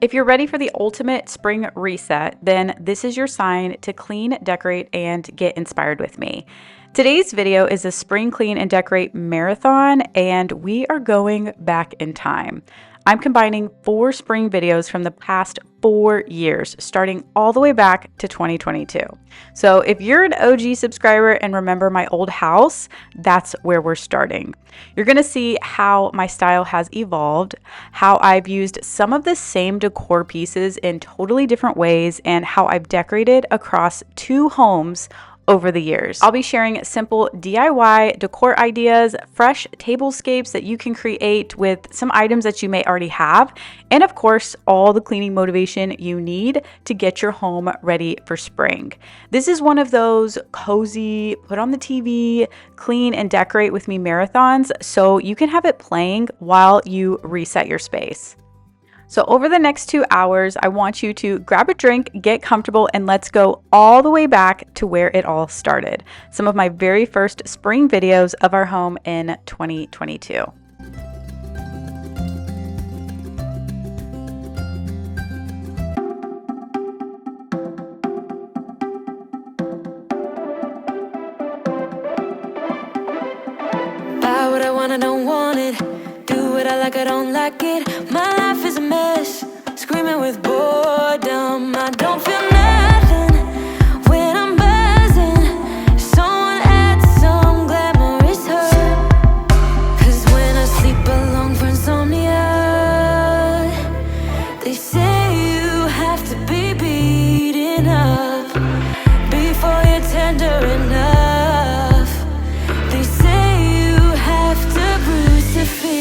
If you're ready for the ultimate spring reset, then this is your sign to clean, decorate, and get inspired with me. Today's video is a spring clean and decorate marathon, and we are going back in time. I'm combining 4 spring videos from the past 4 years, starting all the way back to 2022. So if you're an OG subscriber and remember my old house, that's where we're starting. You're gonna see how my style has evolved, how I've used some of the same decor pieces in totally different ways, and how I've decorated across 2 homes over the years. I'll be sharing simple DIY decor ideas, fresh tablescapes that you can create with some items that you may already have, and of course, all the cleaning motivation you need to get your home ready for spring. This is one of those cozy, put on the TV, clean and decorate with me marathons, so you can have it playing while you reset your space. So over the next 2 hours, I want you to grab a drink, get comfortable, and let's go all the way back to where it all started. Some of my very first spring videos of our home in 2022. Buy what I want, I don't want it. Do what I like, I don't like it. My life is a mess, screaming with boredom. I don't feel nothing when I'm buzzing. Someone adds some glamorous hurt. 'Cause when I sleep alone for insomnia, they say you have to be beaten up before you're tender enough. They say you have to bruise to feel.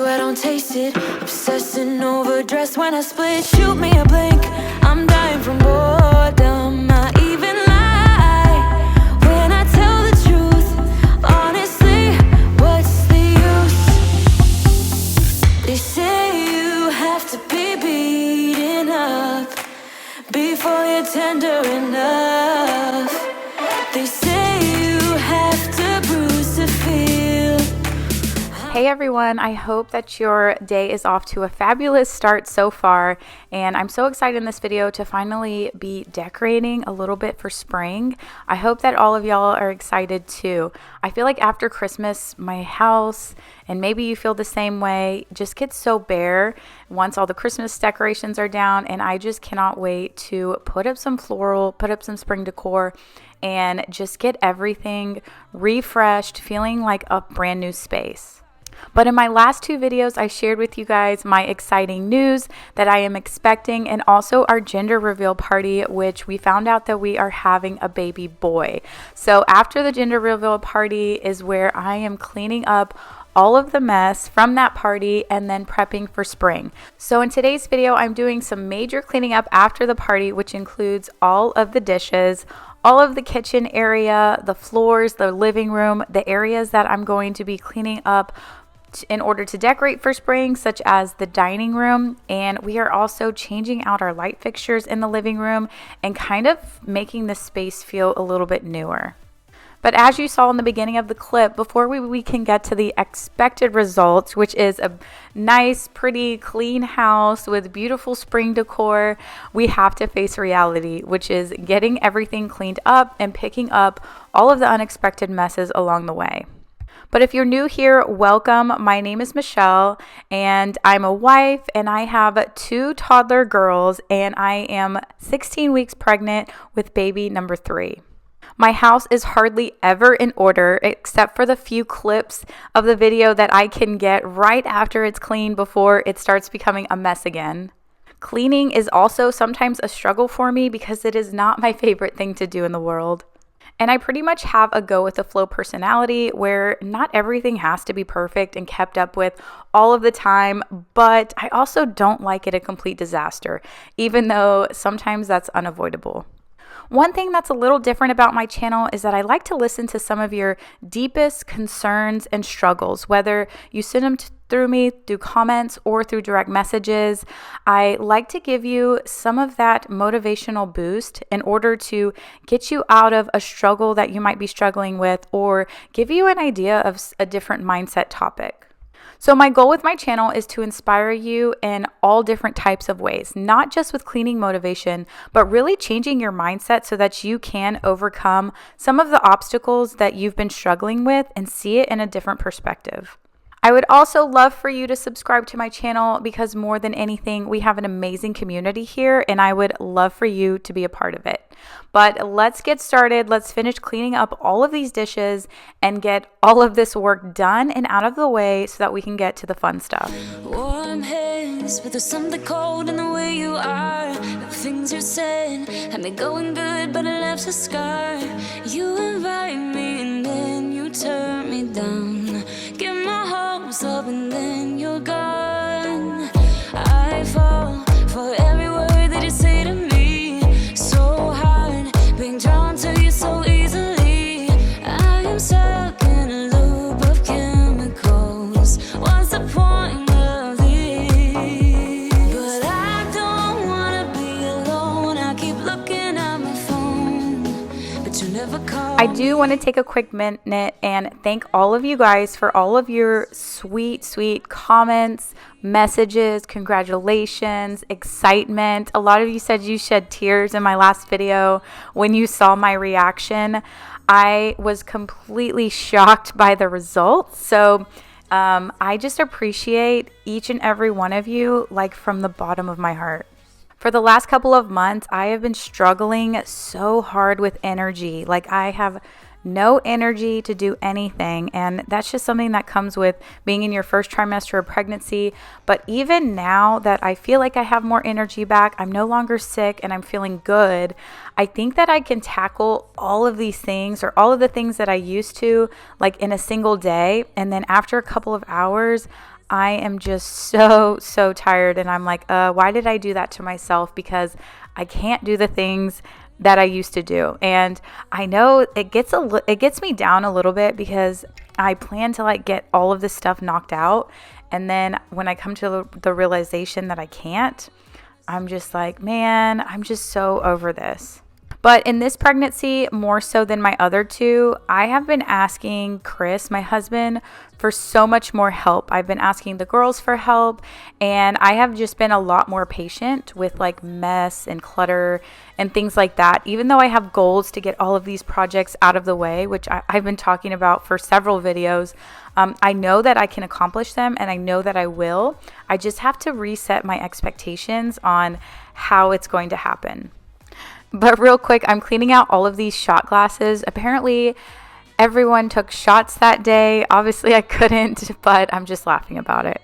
I don't taste it, obsessing over dress when I split. Shoot me a blink, I'm dying from boredom. I even lie when I tell the truth. Honestly, what's the use? They say you have to be beaten up before you're tender enough. They say you have to bruise to feel. Hey everyone, I hope that your day is off to a fabulous start so far, and I'm so excited in this video to finally be decorating a little bit for spring. I hope that all of y'all are excited too. I feel like after Christmas, my house, and maybe you feel the same way, just gets so bare once all the Christmas decorations are down, and I just cannot wait to put up some floral, put up some spring decor, and just get everything refreshed, feeling like a brand new space. But in my last 2 videos, I shared with you guys my exciting news that I am expecting, and also our gender reveal party, which we found out that we are having a baby boy. So after the gender reveal party is where I am cleaning up all of the mess from that party and then prepping for spring. So in today's video, I'm doing some major cleaning up after the party, which includes all of the dishes, all of the kitchen area, the floors, the living room, the areas that I'm going to be cleaning up in order to decorate for spring, such as the dining room. And we are also changing out our light fixtures in the living room and kind of making the space feel a little bit newer. But as you saw in the beginning of the clip, before we can get to the expected results, which is a nice, pretty, clean house with beautiful spring decor, we have to face reality, which is getting everything cleaned up and picking up all of the unexpected messes along the way. But if you're new here, welcome. My name is Michelle, and I'm a wife, and I have 2 toddler girls, and I am 16 weeks pregnant with baby number 3. My house is hardly ever in order, except for the few clips of the video that I can get right after it's clean before it starts becoming a mess again. Cleaning is also sometimes a struggle for me because it is not my favorite thing to do in the world. And I pretty much have a go with the flow personality where not everything has to be perfect and kept up with all of the time, but I also don't like it a complete disaster, even though sometimes that's unavoidable. One thing that's a little different about my channel is that I like to listen to some of your deepest concerns and struggles, whether you send them through me through comments or through direct messages. I like to give you some of that motivational boost in order to get you out of a struggle that you might be struggling with, or give you an idea of a different mindset topic. So my goal with my channel is to inspire you in all different types of ways, not just with cleaning motivation, but really changing your mindset so that you can overcome some of the obstacles that you've been struggling with and see it in a different perspective. I would also love for you to subscribe to my channel because more than anything, we have an amazing community here and I would love for you to be a part of it. But let's get started. Let's finish cleaning up all of these dishes and get all of this work done and out of the way so that we can get to the fun stuff. Warm hands, but there's something cold in the way you are. The things you said had me going good, but it left a scar. You invite me and then you turn me down. Get my hopes up and then you're gone. I fall for every word that you say to me. So hard, being drawn to you so easily. I am stuck in a loop of chemicals. What's the point of this? But I don't wanna be alone. I keep looking at my phone, but you never call. I do want to take a quick minute and thank all of you guys for all of your sweet comments, messages, congratulations, excitement. A lot of you said you shed tears in my last video when you saw my reaction. I was completely shocked by the results. So I just appreciate each and every one of you, like from the bottom of my heart. For the last couple of months, I have been struggling so hard with energy. Like I have no energy to do anything. And that's just something that comes with being in your first trimester of pregnancy. But even now that I feel like I have more energy back, I'm no longer sick and I'm feeling good. I think that I can tackle all of these things, or all of the things that I used to, like in a single day. And then after a couple of hours, I am just so tired, and I'm like, why did I do that to myself? Because I can't do the things that I used to do. And I know it gets me down a little bit because I plan to like get all of this stuff knocked out, and then when I come to the realization that I can't, I'm just like, man, I'm just so over this. But in this pregnancy, more so than my other two, I have been asking Chris, my husband, for so much more help. I've been asking the girls for help, and I have just been a lot more patient with like mess and clutter and things like that. Even though I have goals to get all of these projects out of the way, which I've been talking about for several videos, I know that I can accomplish them, and I know that I will. I just have to reset my expectations on how it's going to happen. But real quick, I'm cleaning out all of these shot glasses. Apparently, everyone took shots that day. Obviously, I couldn't, but I'm just laughing about it.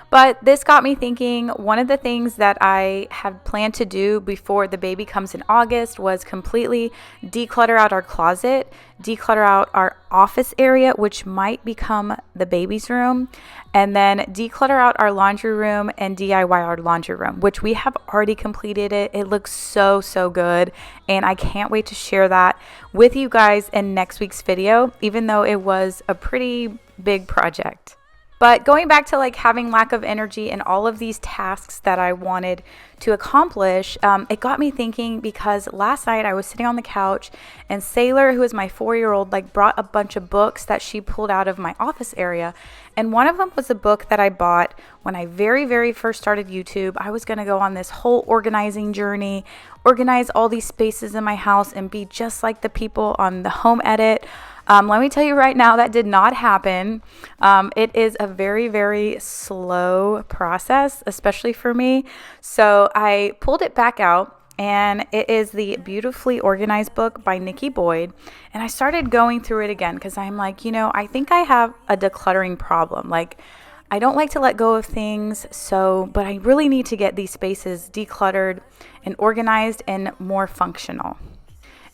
But this got me thinking, one of the things that I had planned to do before the baby comes in August was completely declutter out our closet, declutter out our office area, which might become the baby's room, and then declutter out our laundry room and DIY our laundry room, which we have already completed it. It looks so good, and I can't wait to share that with you guys in next week's video, even though it was a pretty big project. But going back to like having lack of energy and all of these tasks that I wanted to accomplish, it got me thinking, because last night I was sitting on the couch and Sailor, who is my 4-year-old, like brought a bunch of books that she pulled out of my office area. And one of them was a book that I bought when I very first started YouTube. I was going to go on this whole organizing journey, organize all these spaces in my house and be just like the people on the home edit. Let me tell you right now, that did not happen. It is a very slow process, especially for me. So I pulled it back out, and it is the Beautifully Organized book by Nikki Boyd. And I started going through it again because I'm like, I think I have a decluttering problem. Like, I don't like to let go of things, but I really need to get these spaces decluttered and organized and more functional.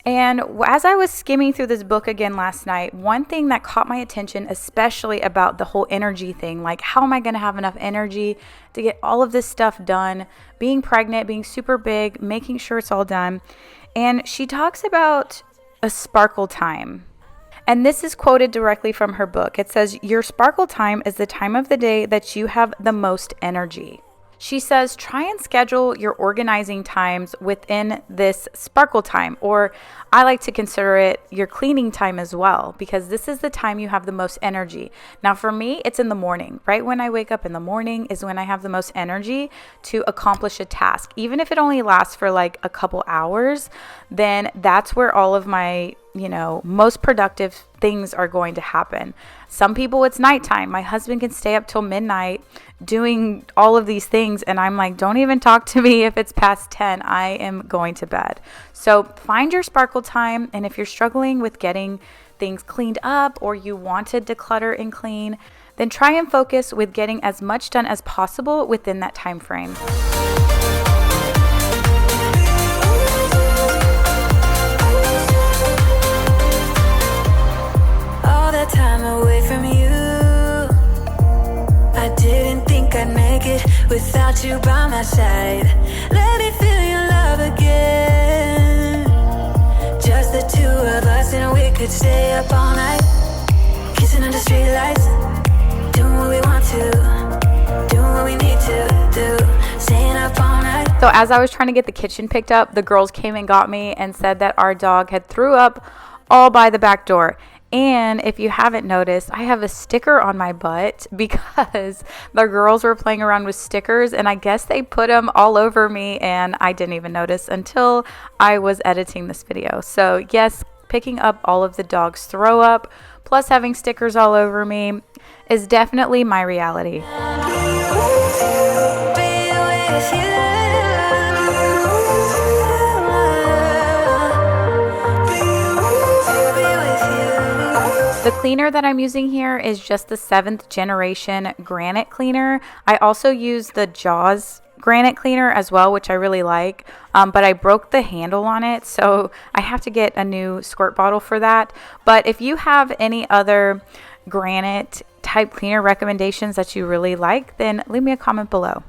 And as I was skimming through this book again last night, one thing that caught my attention, especially about the whole energy thing, like how am I going to have enough energy to get all of this stuff done, being pregnant, being super big, making sure it's all done. And she talks about a sparkle time. And this is quoted directly from her book. It says, "Your sparkle time is the time of the day that you have the most energy." She says, try and schedule your organizing times within this sparkle time, or I like to consider it your cleaning time as well, because this is the time you have the most energy. Now, for me, it's in the morning. Right when I wake up in the morning is when I have the most energy to accomplish a task. Even if it only lasts for like a couple hours, then that's where all of my most productive things are going to happen. Some people, it's nighttime. My husband can stay up till midnight doing all of these things, and I'm like, don't even talk to me if it's past 10. I am going to bed. So find your sparkle time, and if you're struggling with getting things cleaned up or you want to declutter and clean, then try and focus with getting as much done as possible within that time frame. Time away from you, I didn't think I'd make it without you by my side. Let me feel your love again, just the two of us, and we could stay up all night, kissing under street lights, doing what we want to, doing what we need to do, staying up all night. So as I was trying to get the kitchen picked up, the girls came and got me and said that our dog had threw up all by the back door. And if you haven't noticed, I have a sticker on my butt because the girls were playing around with stickers, and I guess they put them all over me, and I didn't even notice until I was editing this video. So yes, picking up all of the dog's throw up plus having stickers all over me is definitely my reality. The cleaner that I'm using here is just the 7th generation granite cleaner. I also use the Jaws granite cleaner as well, which I really like, but I broke the handle on it, so I have to get a new squirt bottle for that. But if you have any other granite type cleaner recommendations that you really like, then leave me a comment below.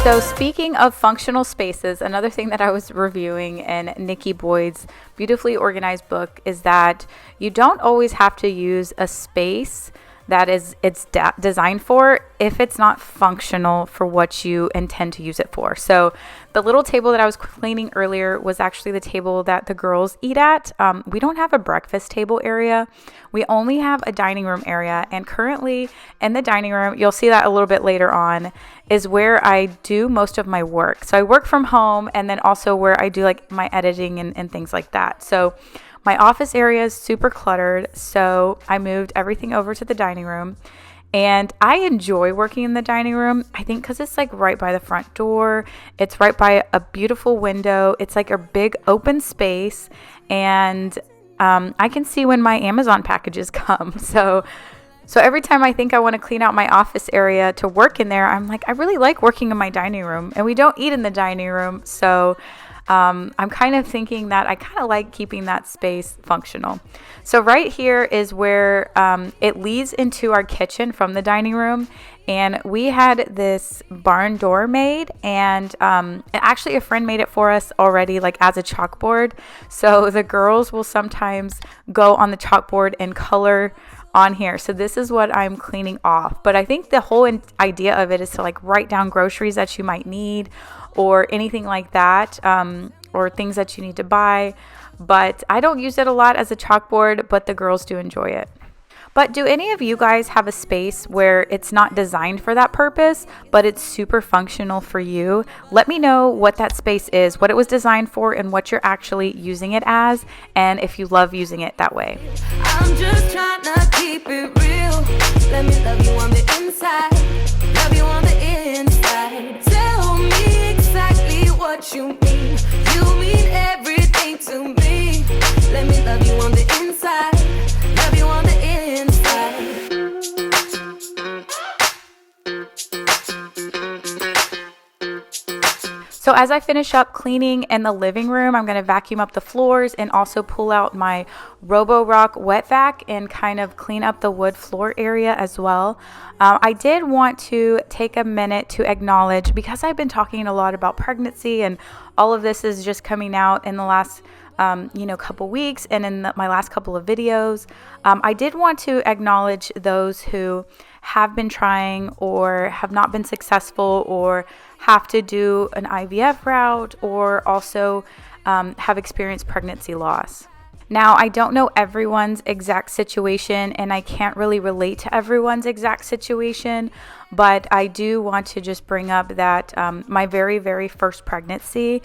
So speaking of functional spaces, another thing that I was reviewing in Nikki Boyd's beautifully organized book is that you don't always have to use a space that it's designed for if it's not functional for what you intend to use it for. So the little table that I was cleaning earlier was actually the table that the girls eat at. We don't have a breakfast table area. We only have a dining room area. And currently in the dining room, you'll see that a little bit later on, is where I do most of my work. So I work from home, and then also where I do like my editing and things like that. So my office area is super cluttered, so I moved everything over to the dining room. And I enjoy working in the dining room, I think because it's like right by the front door. It's right by a beautiful window. It's like a big open space, and I can see when my Amazon packages come. So every time I think I want to clean out my office area to work in there, I'm like, I really like working in my dining room, and we don't eat in the dining room. So I'm kind of thinking that I kind of like keeping that space functional. So right here is where it leads into our kitchen from the dining room. And we had this barn door made, and actually a friend made it for us already, like as a chalkboard. So the girls will sometimes go on the chalkboard and color on here. So this is what I'm cleaning off. But I think the whole idea of it is to like write down groceries that you might need or anything like that, or things that you need to buy. But I don't use it a lot as a chalkboard, but the girls do enjoy it. But do any of you guys have a space where it's not designed for that purpose, but it's super functional for you? Let me know what that space is, what it was designed for, and what you're actually using it as, and if you love using it that way. I'm just trying to keep it real. Let me love you on the inside. Love you on the inside. Tell me exactly what you mean. You mean everything to me. Let me love you on the inside. Love you on the inside. So as I finish up cleaning in the living room, I'm going to vacuum up the floors and also pull out my Robo-Rock wet vac and kind of clean up the wood floor area as well. I did want to take a minute to acknowledge, because I've been talking a lot about pregnancy and all of this is just coming out in the last couple weeks and in my last couple of videos. I did want to acknowledge those who have been trying or have not been successful or have to do an IVF route or also have experienced pregnancy loss. Now, I don't know everyone's exact situation and I can't really relate to everyone's exact situation, but I do want to just bring up that my very, very first pregnancy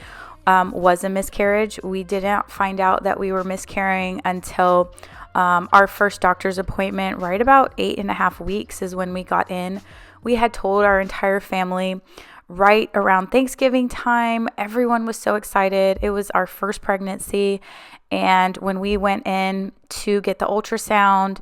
was a miscarriage. We didn't find out that we were miscarrying until our first doctor's appointment. Right about 8.5 weeks is when we got in. We had told our entire family right around Thanksgiving time. Everyone was so excited. It was our first pregnancy. And when we went in to get the ultrasound,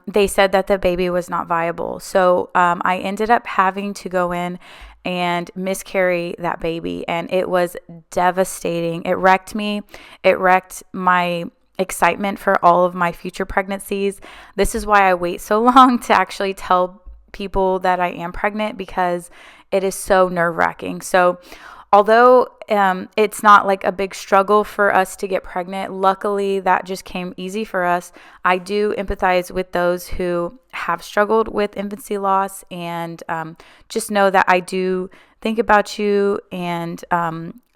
they said that the baby was not viable. So I ended up having to go in and miscarry that baby. And it was devastating. It wrecked me. It wrecked my excitement for all of my future pregnancies. This is why I wait so long to actually tell people that I am pregnant, because it is so nerve-wracking. So although it's not like a big struggle for us to get pregnant, luckily that just came easy for us. I do empathize with those who have struggled with infancy loss, and just know that I do think about you, and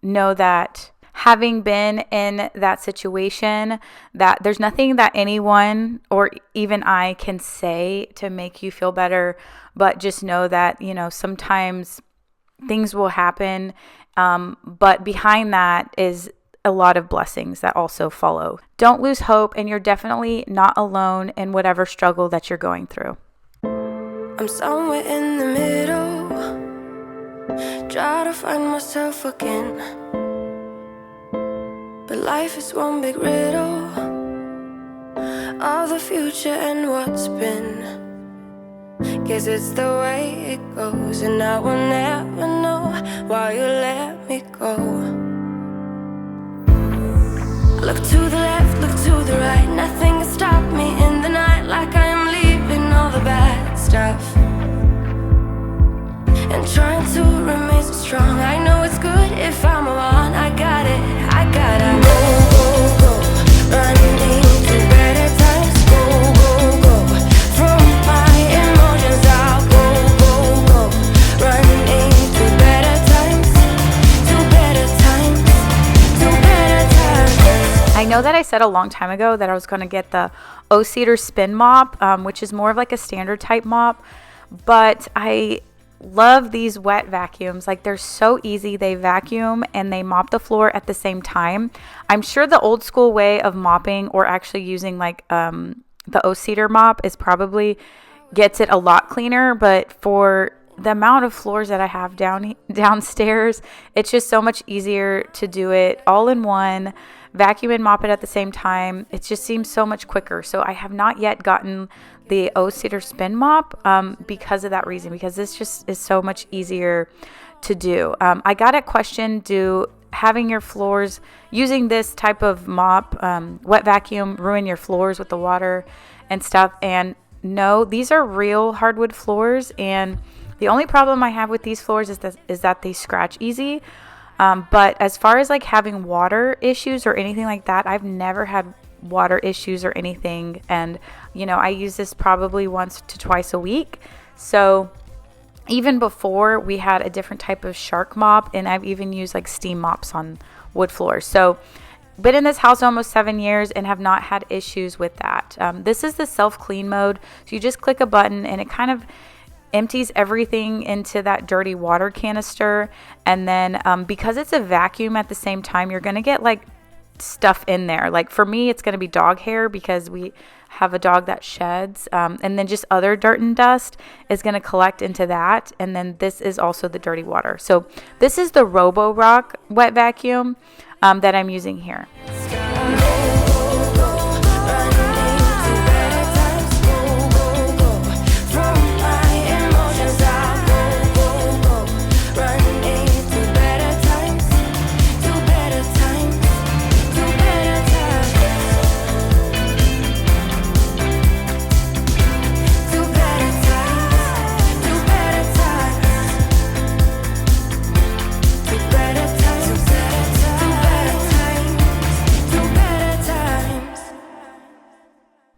know that having been in that situation, that there's nothing that anyone or even I can say to make you feel better, but just know that, sometimes things will happen, but behind that is a lot of blessings that also follow. Don't lose hope, and you're definitely not alone in whatever struggle that you're going through. I'm somewhere in the middle, try to find myself again. But life is one big riddle of the future and what's been. Guess it's the way it goes, and I will never know why you let me go. Look to the left, look to the right, nothing can stop me in the night, like I am leaving all the bad stuff and trying to remain so strong. I know it's good if I'm alone. I got it, I gotta go, go, go, running to better times. Go, go, go, from my emotions I'll go, go, go, running to better times, to better times, to better times. I know that I said a long time ago that I was going to get the O-Cedar spin mop, which is more of like a standard type mop, but I love these wet vacuums. Like, they're so easy. They vacuum and they mop the floor at the same time. I'm sure the old school way of mopping, or actually using like the O-Cedar mop, is probably gets it a lot cleaner, but for the amount of floors that I have downstairs, it's just so much easier to do it all in one, vacuum and mop it at the same time. It just seems so much quicker. So I have not yet gotten the O-Cedar spin mop because of that reason, because this just is so much easier to do. I got a question, do having your floors using this type of mop, wet vacuum, ruin your floors with the water and stuff? And no, these are real hardwood floors, and the only problem I have with these floors is that they scratch easy. But as far as like having water issues or anything like that, I've never had water issues or anything. And, I use this probably once to twice a week. So even before, we had a different type of shark mop, and I've even used like steam mops on wood floors. So been in this house almost 7 years and have not had issues with that. This is the self-clean mode. So you just click a button and it kind of empties everything into that dirty water canister. And then because it's a vacuum at the same time, you're going to get like stuff in there. Like for me, it's going to be dog hair because we have a dog that sheds. And then just other dirt and dust is going to collect into that. And then this is also the dirty water. So this is the Robo-Rock wet vacuum that I'm using here.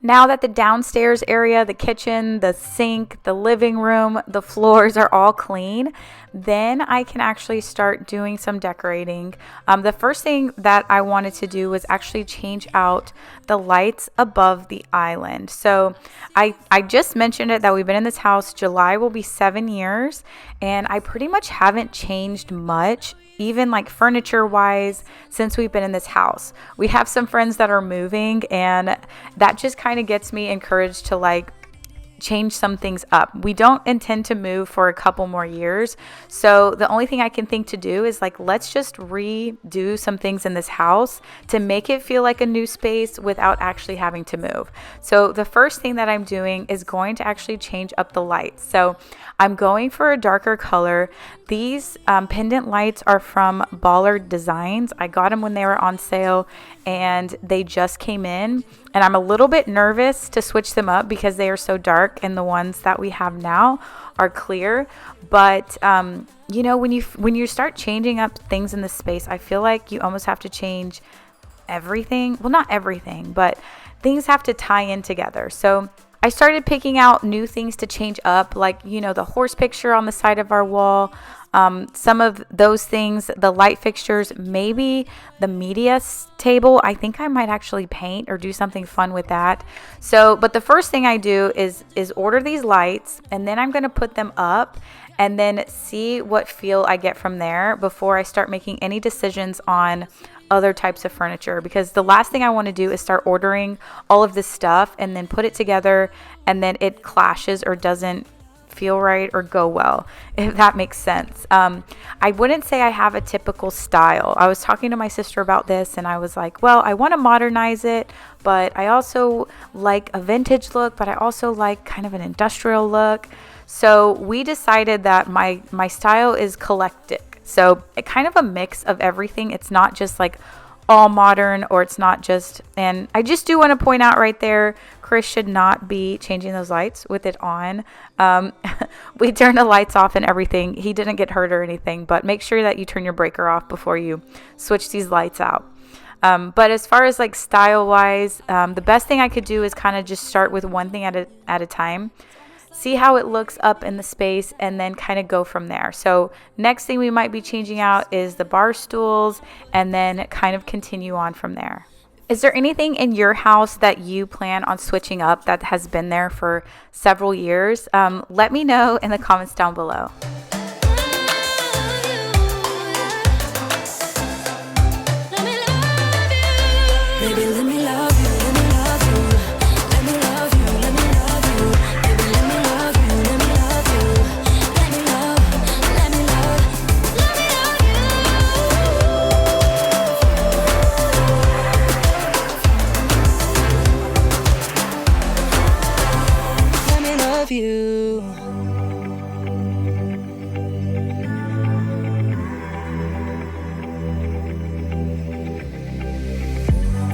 Now that the downstairs area, the kitchen, the sink, the living room, the floors are all clean, then I can actually start doing some decorating. The first thing that I wanted to do was actually change out the lights above the island. So I just mentioned it that we've been in this house. July will be 7 years, and I pretty much haven't changed much, even like furniture wise, since we've been in this house. We have some friends that are moving, and that just kind of gets me encouraged to like change some things up. We don't intend to move for a couple more years. So the only thing I can think to do is like, let's just redo some things in this house to make it feel like a new space without actually having to move. So the first thing that I'm doing is going to actually change up the lights. So I'm going for a darker color. These pendant lights are from Ballard Designs. I got them when they were on sale and they just came in, and I'm a little bit nervous to switch them up because they are so dark and the ones that we have now are clear. But you know, when you start changing up things in the space, I feel like you almost have to change everything. Well, not everything, but things have to tie in together. So I started picking out new things to change up, like, you know, the horse picture on the side of our wall, some of those things, the light fixtures, maybe the media table. I think I might actually paint or do something fun with that. So, but the first thing I do is order these lights, and then I'm going to put them up and then see what feel I get from there before I start making any decisions on other types of furniture, because the last thing I want to do is start ordering all of this stuff and then put it together and then it clashes or doesn't feel right or go well, if that makes sense. I wouldn't say I have a typical style. I was talking to my sister about this and I was like, well, I want to modernize it, but I also like a vintage look, but I also like kind of an industrial look. So we decided that my style is eclectic. So it kind of a mix of everything. It's not just like all modern, or it's not just, and I just do want to point out right there, Chris should not be changing those lights with it on. We turned the lights off and everything. He didn't get hurt or anything, but make sure that you turn your breaker off before you switch these lights out. But as far as like style wise, the best thing I could do is kind of just start with one thing at a time. See how it looks up in the space and then kind of go from there. So next thing we might be changing out is the bar stools, and then kind of continue on from there. Is there anything in your house that you plan on switching up that has been there for several years? Let me know in the comments down below. Baby, let me love you, let me love you, let me love you, let me love you. Baby, let me love you, let me love you, let me love, let me love, let me love you. Let me love you.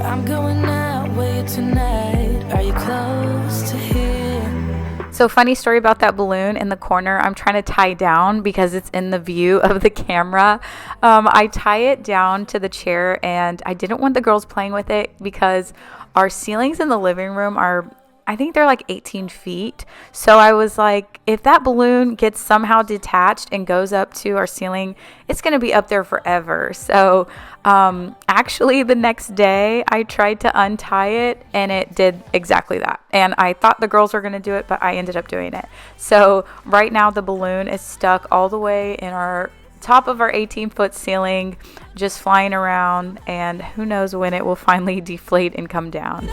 I'm going out with you tonight. Are you close to here? So funny story about that balloon in the corner. I'm trying to tie down because it's in the view of the camera. I tie it down to the chair, and I didn't want the girls playing with it because our ceilings in the living room are, I think they're like 18 feet. So I was like, if that balloon gets somehow detached and goes up to our ceiling, it's going to be up there forever. So actually the next day I tried to untie it and it did exactly that. And I thought the girls were going to do it, but I ended up doing it. So right now the balloon is stuck all the way in our top of our 18-foot ceiling, just flying around, and who knows when it will finally deflate and come down.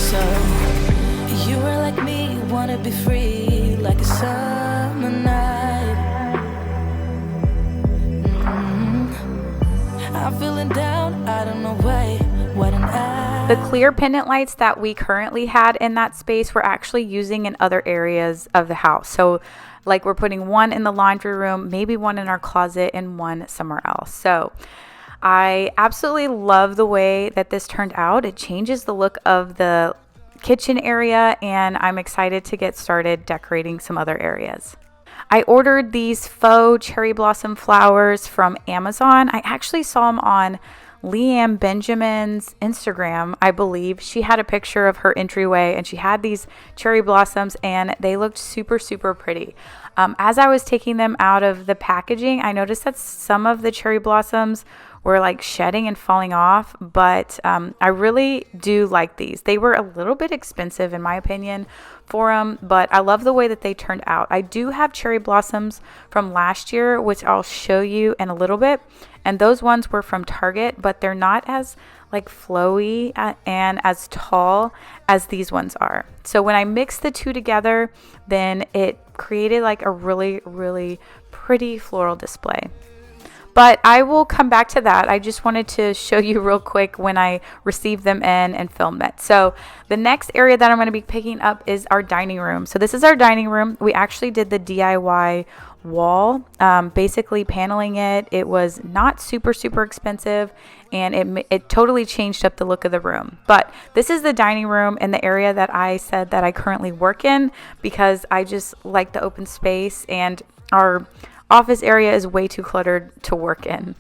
So you were like me, you wanna be free like a summer night. I'm feeling down, I don't know why. What an The clear pendant lights that we currently had in that space we're actually using in other areas of the house. So like we're putting one in the laundry room, maybe one in our closet, and one somewhere else. So I absolutely love the way that this turned out. It changes the look of the kitchen area, and I'm excited to get started decorating some other areas. I ordered these faux cherry blossom flowers from Amazon. I actually saw them on Leanne Benjamin's Instagram, I believe. She had a picture of her entryway and she had these cherry blossoms and they looked super, super pretty. As I was taking them out of the packaging, I noticed that some of the cherry blossoms were like shedding and falling off, but I really do like these. They were a little bit expensive in my opinion for them, but I love the way that they turned out. I do have cherry blossoms from last year, which I'll show you in a little bit, and those ones were from Target, but they're not as like flowy and as tall as these ones are. So when I mixed the two together, then it created like a really, really pretty floral display. But I will come back to that. I just wanted to show you real quick when I received them in and filmed it. So the next area that I'm going to be picking up is our dining room. So this is our dining room. We actually did the DIY wall, basically paneling it. It was not super, super expensive, and it totally changed up the look of the room. But this is the dining room and the area that I said that I currently work in because I just like the open space, and our office area is way too cluttered to work in.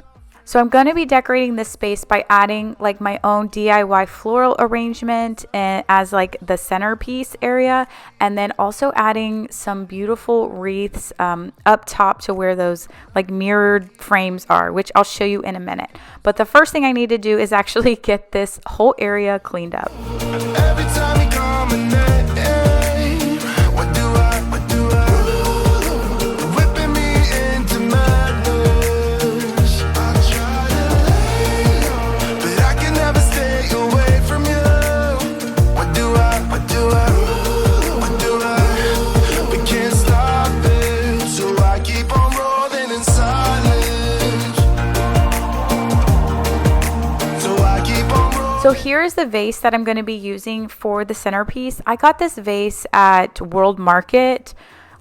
So I'm going to be decorating this space by adding like my own DIY floral arrangement as like the centerpiece area, and then also adding some beautiful wreaths up top to where those like mirrored frames are, which I'll show you in a minute. But the first thing I need to do is actually get this whole area cleaned up. Every time you come and name, what do I whipping me into madness. I try to lay low, but I can never stay away from you. What do I we can't stop it, so I keep on rolling in silence. So I keep on rolling. So here's the vase that I'm going to be using for the centerpiece. I got this vase at World Market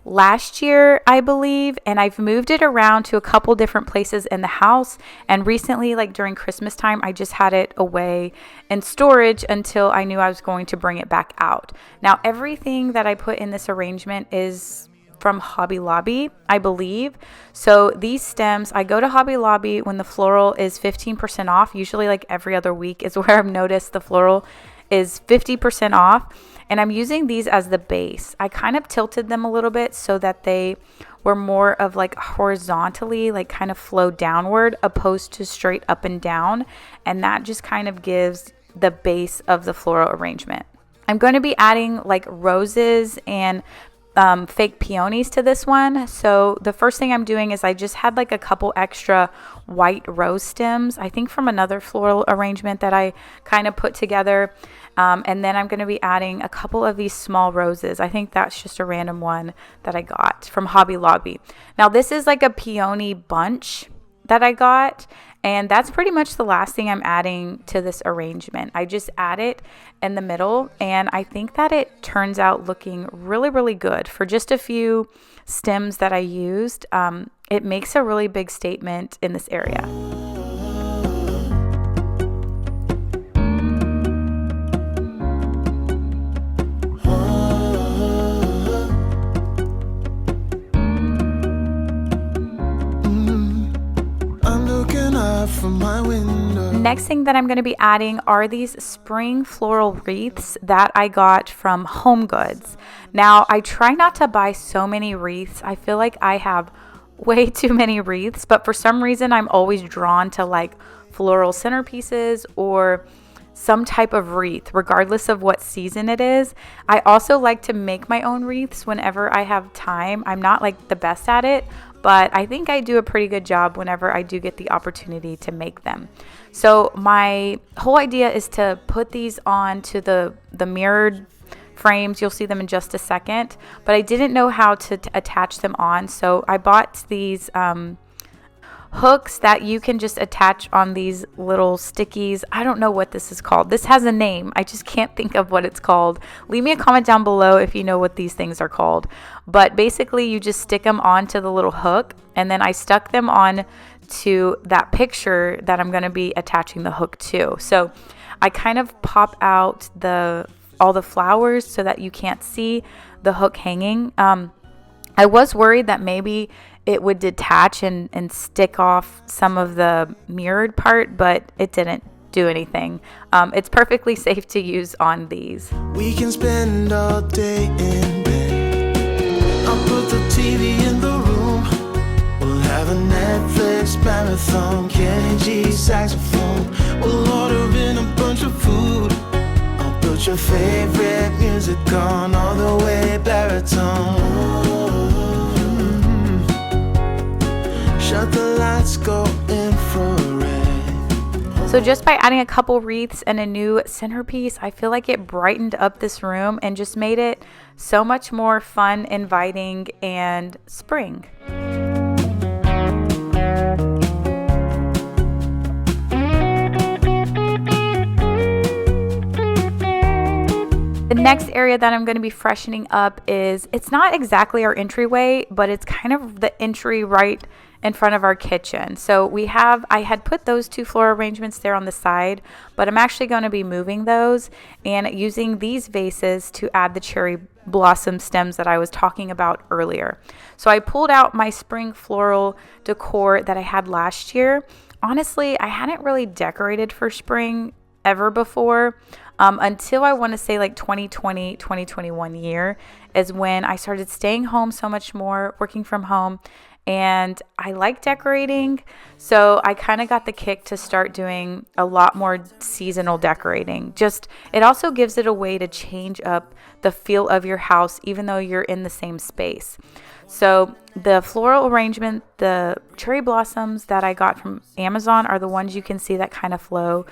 last year, I believe, and I've moved it around to a couple different places in the house, and recently, like during Christmas time, I just had it away in storage until I knew I was going to bring it back out. Now everything that I put in this arrangement is from Hobby Lobby, I believe. So these stems, I go to Hobby Lobby when the floral is 15% off. Usually like every other week is where I've noticed the floral is 50% off. And I'm using these as the base. I kind of tilted them a little bit so that they were more of like horizontally, like kind of flow downward opposed to straight up and down. And that just kind of gives the base of the floral arrangement. I'm going to be adding like roses and fake peonies to this one. So the first thing I'm doing is I just had like a couple extra white rose stems, I think from another floral arrangement that I kind of put together. And then I'm going to be adding a couple of these small roses. I think that's just a random one that I got from Hobby Lobby. Now this is like a peony bunch that I got, and that's pretty much the last thing I'm adding to this arrangement. I just add it in the middle, and I think that it turns out looking really, really good. For just a few stems that I used, it makes a really big statement in this area. From my window. Next thing that I'm going to be adding are these spring floral wreaths that I got from Home Goods. Now, I try not to buy so many wreaths. I feel like I have way too many wreaths, but for some reason I'm always drawn to like floral centerpieces or some type of wreath, regardless of what season it is. I also like to make my own wreaths whenever I have time. I'm not like the best at it, but I think I do a pretty good job whenever I do get the opportunity to make them. So my whole idea is to put these onto the mirrored frames. You'll see them in just a second, but I didn't know how to attach them on. So I bought these hooks that you can just attach on these little stickies. I don't know what this is called. This has a name. I just can't think of what it's called. Leave me a comment down below if you know what these things are called. But basically you just stick them onto the little hook, and then I stuck them on to that picture that I'm going to be attaching the hook to. So I kind of pop out all the flowers so that you can't see the hook hanging. I was worried that maybe it would detach and stick off some of the mirrored part, but it didn't do anything. It's perfectly safe to use on these. We can spend all day in bed. I'll put the TV in the room. We'll have a Netflix marathon. Kenny G saxophone. We'll order in a bunch of food. I'll put your favorite music on all the way baritone. Shut the lights, go infrared. So just by adding a couple wreaths and a new centerpiece, I feel like it brightened up this room and just made it so much more fun, inviting, and spring. The next area that I'm going to be freshening up it's not exactly our entryway, but it's kind of the entry right in front of our kitchen. So I had put those two floral arrangements there on the side, but I'm actually going to be moving those and using these vases to add the cherry blossom stems that I was talking about earlier. So I pulled out my spring floral decor that I had last year. Honestly, I hadn't really decorated for spring ever before. Until I want to say like 2020, 2021 year is when I started staying home so much more, working from home, and I like decorating. So I kind of got the kick to start doing a lot more seasonal decorating. It also gives it a way to change up the feel of your house, even though you're in the same space. So the floral arrangement, the cherry blossoms that I got from Amazon are the ones you can see that kind of flow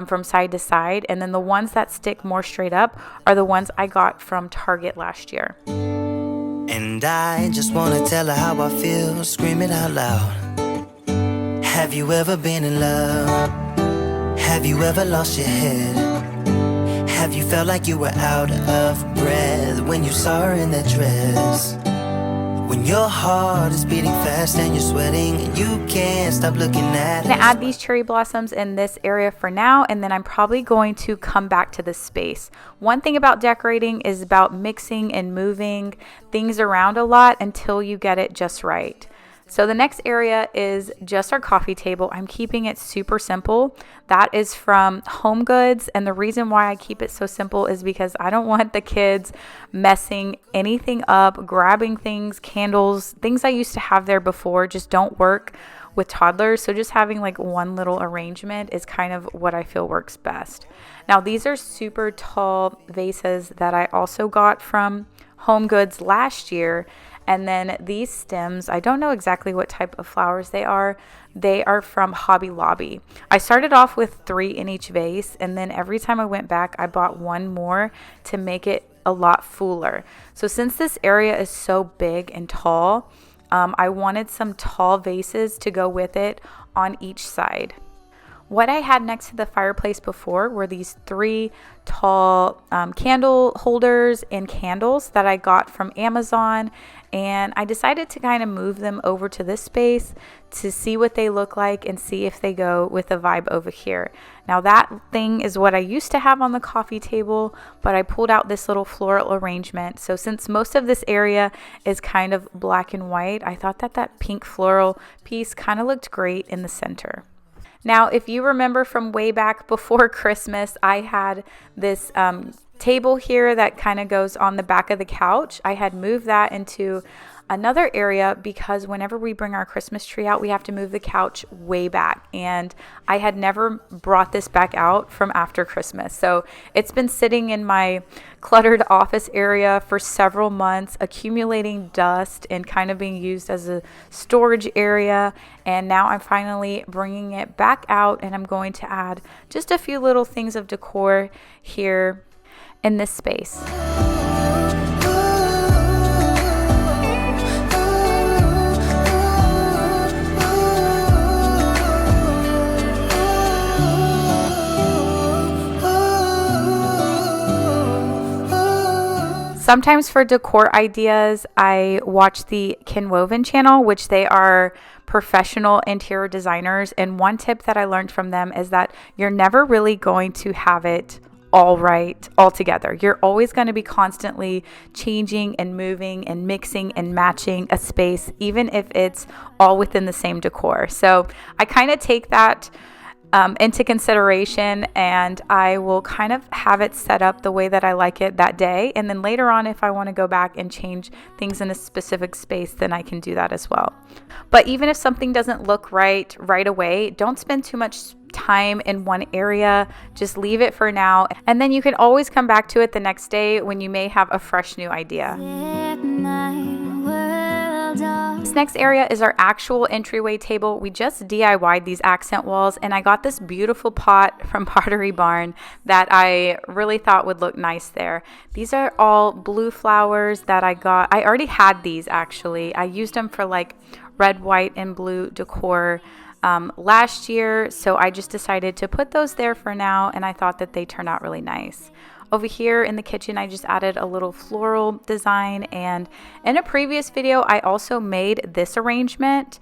from side to side. And then the ones that stick more straight up are the ones I got from Target last year. And I just wanna tell her how I feel, scream it out loud. Have you ever been in love? Have you ever lost your head? Have you felt like you were out of breath when you saw her in that dress? When your heart is beating fast and you're sweating and you can't stop looking at I'm going to add these cherry blossoms in this area for now, and then I'm probably going to come back to this space. One thing about decorating is about mixing and moving things around a lot until you get it just right. So the next area is just our coffee table. I'm keeping it super simple. That is from Home Goods, and the reason why I keep it so simple is because I don't want the kids messing anything up, grabbing things, candles, things I used to have there before just don't work with toddlers. So just having like one little arrangement is kind of what I feel works best. Now these are super tall vases that I also got from Home Goods last year. And then these stems, I don't know exactly what type of flowers they are. They are from Hobby Lobby. I started off with 3 in each vase, and then every time I went back, I bought one more to make it a lot fuller. So since this area is so big and tall, I wanted some tall vases to go with it on each side. What I had next to the fireplace before were these 3 tall candle holders and candles that I got from Amazon, and I decided to kind of move them over to this space to see what they look like and see if they go with the vibe over here. Now that thing is what I used to have on the coffee table, but I pulled out this little floral arrangement. So since most of this area is kind of black and white, I thought that pink floral piece kind of looked great in the center. Now, if you remember from way back before Christmas, I had this table here that kind of goes on the back of the couch. I had moved that into another area because whenever we bring our Christmas tree out, we have to move the couch way back. And I had never brought this back out from after Christmas. So it's been sitting in my cluttered office area for several months, accumulating dust and kind of being used as a storage area. And now I'm finally bringing it back out, and I'm going to add just a few little things of decor here in this space. Sometimes for decor ideas, I watch the Ken Woven channel, which they are professional interior designers. And one tip that I learned from them is that you're never really going to have it all right all together. You're always going to be constantly changing and moving and mixing and matching a space, even if it's all within the same decor. So I kind of take that into consideration, and I will kind of have it set up the way that I like it that day. And then later on, if I want to go back and change things in a specific space, then I can do that as well. But even if something doesn't look right away, don't spend too much time in one area. Just leave it for now, and then you can always come back to it the next day when you may have a fresh new idea. This next area is our actual entryway table. We just DIY'd these accent walls, and I got this beautiful pot from Pottery Barn that I really thought would look nice there. These are all blue flowers that I got. I already had these actually. I used them for like red, white, and blue decor last year, so I just decided to put those there for now, and I thought that they turned out really nice. Over here in the kitchen, I just added a little floral design, and in a previous video, I also made this arrangement.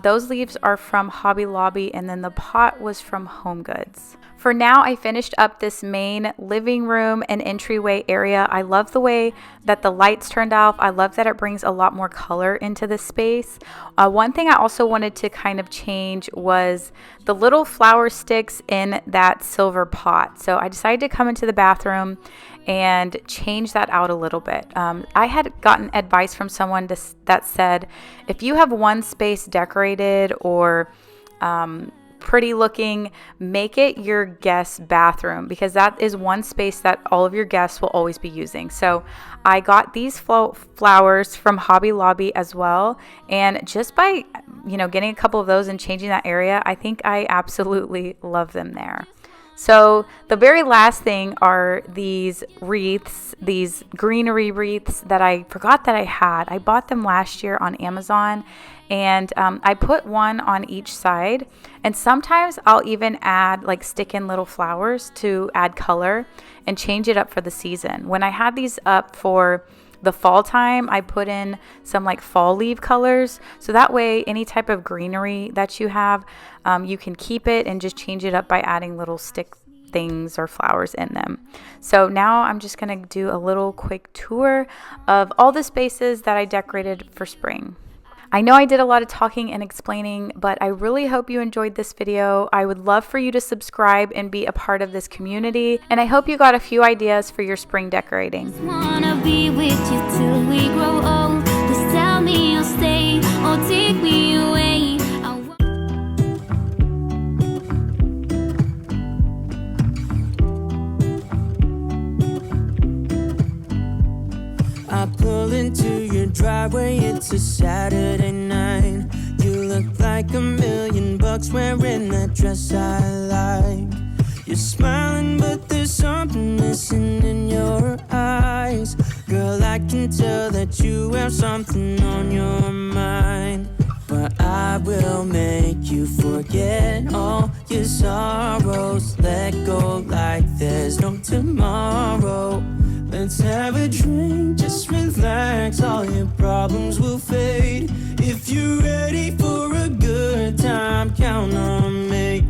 Those leaves are from Hobby Lobby, and then the pot was from Home Goods. For now, I finished up this main living room and entryway area. I love the way that the lights turned out. I love that it brings a lot more color into the space. One thing I also wanted to kind of change was the little flower sticks in that silver pot. So I decided to come into the bathroom and change that out a little bit. I had gotten advice from someone that said, if you have one space decorated or pretty looking, make it your guest bathroom, because that is one space that all of your guests will always be using. So I got these flowers from Hobby Lobby as well, and just by getting a couple of those and changing that area, I think I absolutely love them there. So the very last thing are these wreaths, these greenery wreaths that I forgot that I had. I bought them last year on Amazon, and I put one on each side, and sometimes I'll even add stick in little flowers to add color and change it up for the season. When I had these up for the fall time, I put in some fall leaf colors, so that way any type of greenery that you have, you can keep it and just change it up by adding little stick things or flowers in them. So now I'm just gonna do a little quick tour of all the spaces that I decorated for spring. I know I did a lot of talking and explaining, but I really hope you enjoyed this video. I would love for you to subscribe and be a part of this community, and I hope you got a few ideas for your spring decorating. Wanna be with you till we grow old. Just tell me you'll stay or take me away. I pull into your driveway, it's a Saturday night. You look like $1,000,000 wearing that dress I like. You're smiling, but there's something missing in your eyes. Girl, I can tell that you have something on your mind. But I will make you forget all your sorrows. Let go like there's no tomorrow. Let's have a drink, just relax, all your problems will fade. If you're ready for a good time, count on me.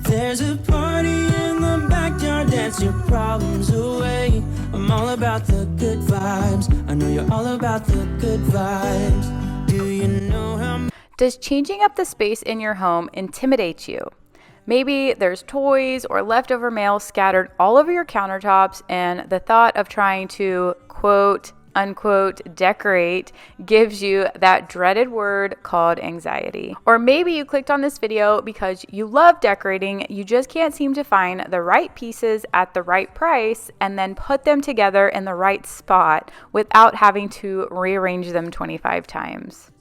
There's a party in the backyard, dance your problems away. I'm all about the good vibes, I know you're all about the good vibes. Do you know how Does changing up the space in your home intimidate you? Maybe there's toys or leftover mail scattered all over your countertops, and the thought of trying to quote unquote decorate gives you that dreaded word called anxiety. Or maybe you clicked on this video because you love decorating, you just can't seem to find the right pieces at the right price and then put them together in the right spot without having to rearrange them 25 times.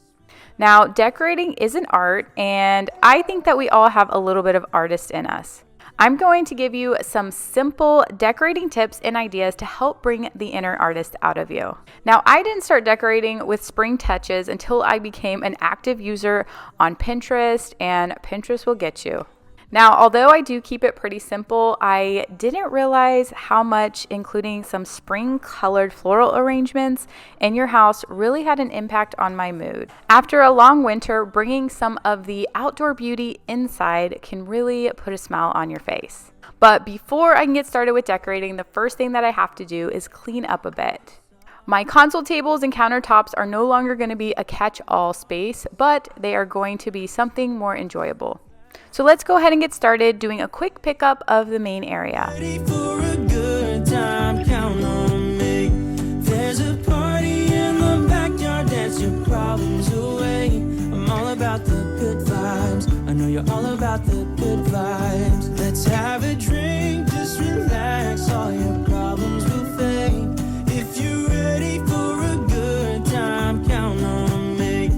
Now, decorating is an art, and I think that we all have a little bit of artist in us. I'm going to give you some simple decorating tips and ideas to help bring the inner artist out of you. Now, I didn't start decorating with spring touches until I became an active user on Pinterest, and Pinterest will get you. Now, although I do keep it pretty simple, I didn't realize how much including some spring colored floral arrangements in your house really had an impact on my mood. After a long winter, bringing some of the outdoor beauty inside can really put a smile on your face. But before I can get started with decorating, the first thing that I have to do is clean up a bit. My console tables and countertops are no longer going to be a catch-all space, but they are going to be something more enjoyable. So let's go ahead and get started doing a quick pickup of the main area. Ready for a good time, count on me. There's a party in the backyard, dance your problems away. I'm all about the good vibes, I know you're all about the good vibes. Let's have a drink, just relax, all your problems will fade. If you're ready for a good time, count on me.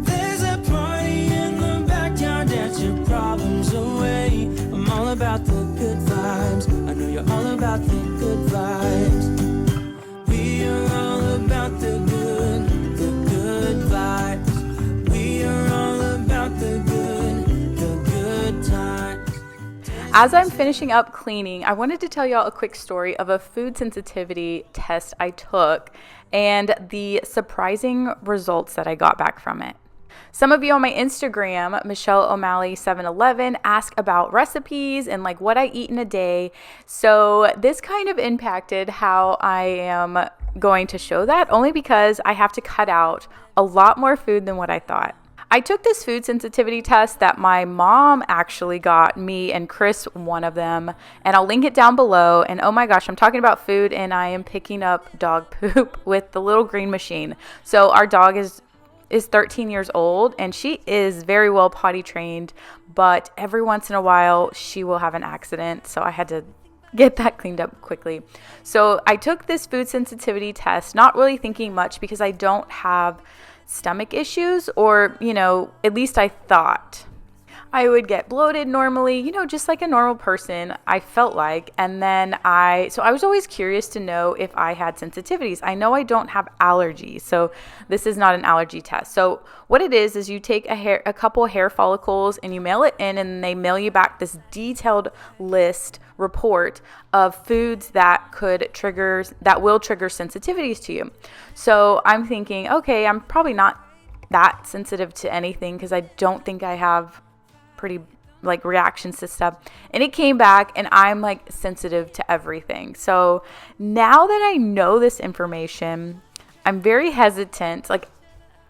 There's a party in the backyard, dance your problems away. I'm all about the good vibes, I know you're all about the good vibes. We are all about the good vibes. We are all about the good times. As I'm finishing up cleaning, I wanted to tell y'all a quick story of a food sensitivity test I took and the surprising results that I got back from it. Some of you on my Instagram, Michelle O'Malley 711, ask about recipes and like what I eat in a day. So this kind of impacted how I am going to show that, only because I have to cut out a lot more food than what I thought. I took this food sensitivity test that my mom actually got me and Chris one of them, and I'll link it down below. And oh my gosh, I'm talking about food and I am picking up dog poop with the little green machine. So our dog is 13 years old and she is very well potty trained, but every once in a while she will have an accident. So I had to get that cleaned up quickly. So I took this food sensitivity test, not really thinking much because I don't have stomach issues, or, at least I thought. I would get bloated normally, just like a normal person, I felt like. And then I was always curious to know if I had sensitivities. I know I don't have allergies, so this is not an allergy test. So what it is you take a couple hair follicles and you mail it in, and they mail you back this detailed report of foods that will trigger sensitivities to you. So I'm thinking, okay, I'm probably not that sensitive to anything because I don't think I have pretty reactions to stuff. And it came back and I'm sensitive to everything. So now that I know this information, I'm very hesitant.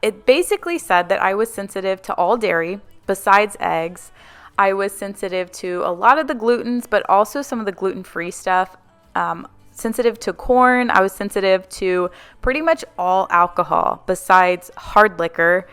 It basically said that I was sensitive to all dairy besides eggs. I was sensitive to a lot of the glutens, but also some of the gluten-free stuff. Sensitive to corn. I was sensitive to pretty much all alcohol besides hard liquor.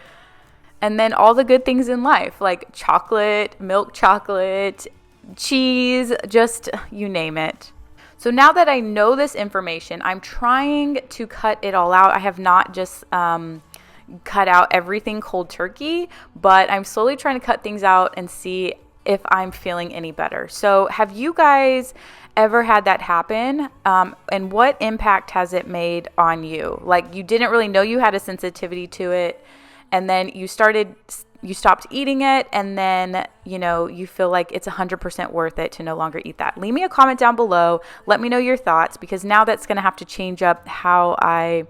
And then all the good things in life, like chocolate, milk chocolate, cheese, just you name it. So now that I know this information, I'm trying to cut it all out. I have not just cut out everything cold turkey, but I'm slowly trying to cut things out and see if I'm feeling any better. So have you guys ever had that happen? And what impact has it made on you? You didn't really know you had a sensitivity to it, and then you stopped eating it, and then, you feel like it's 100% worth it to no longer eat that. Leave me a comment down below. Let me know your thoughts, because now that's going to have to change up how I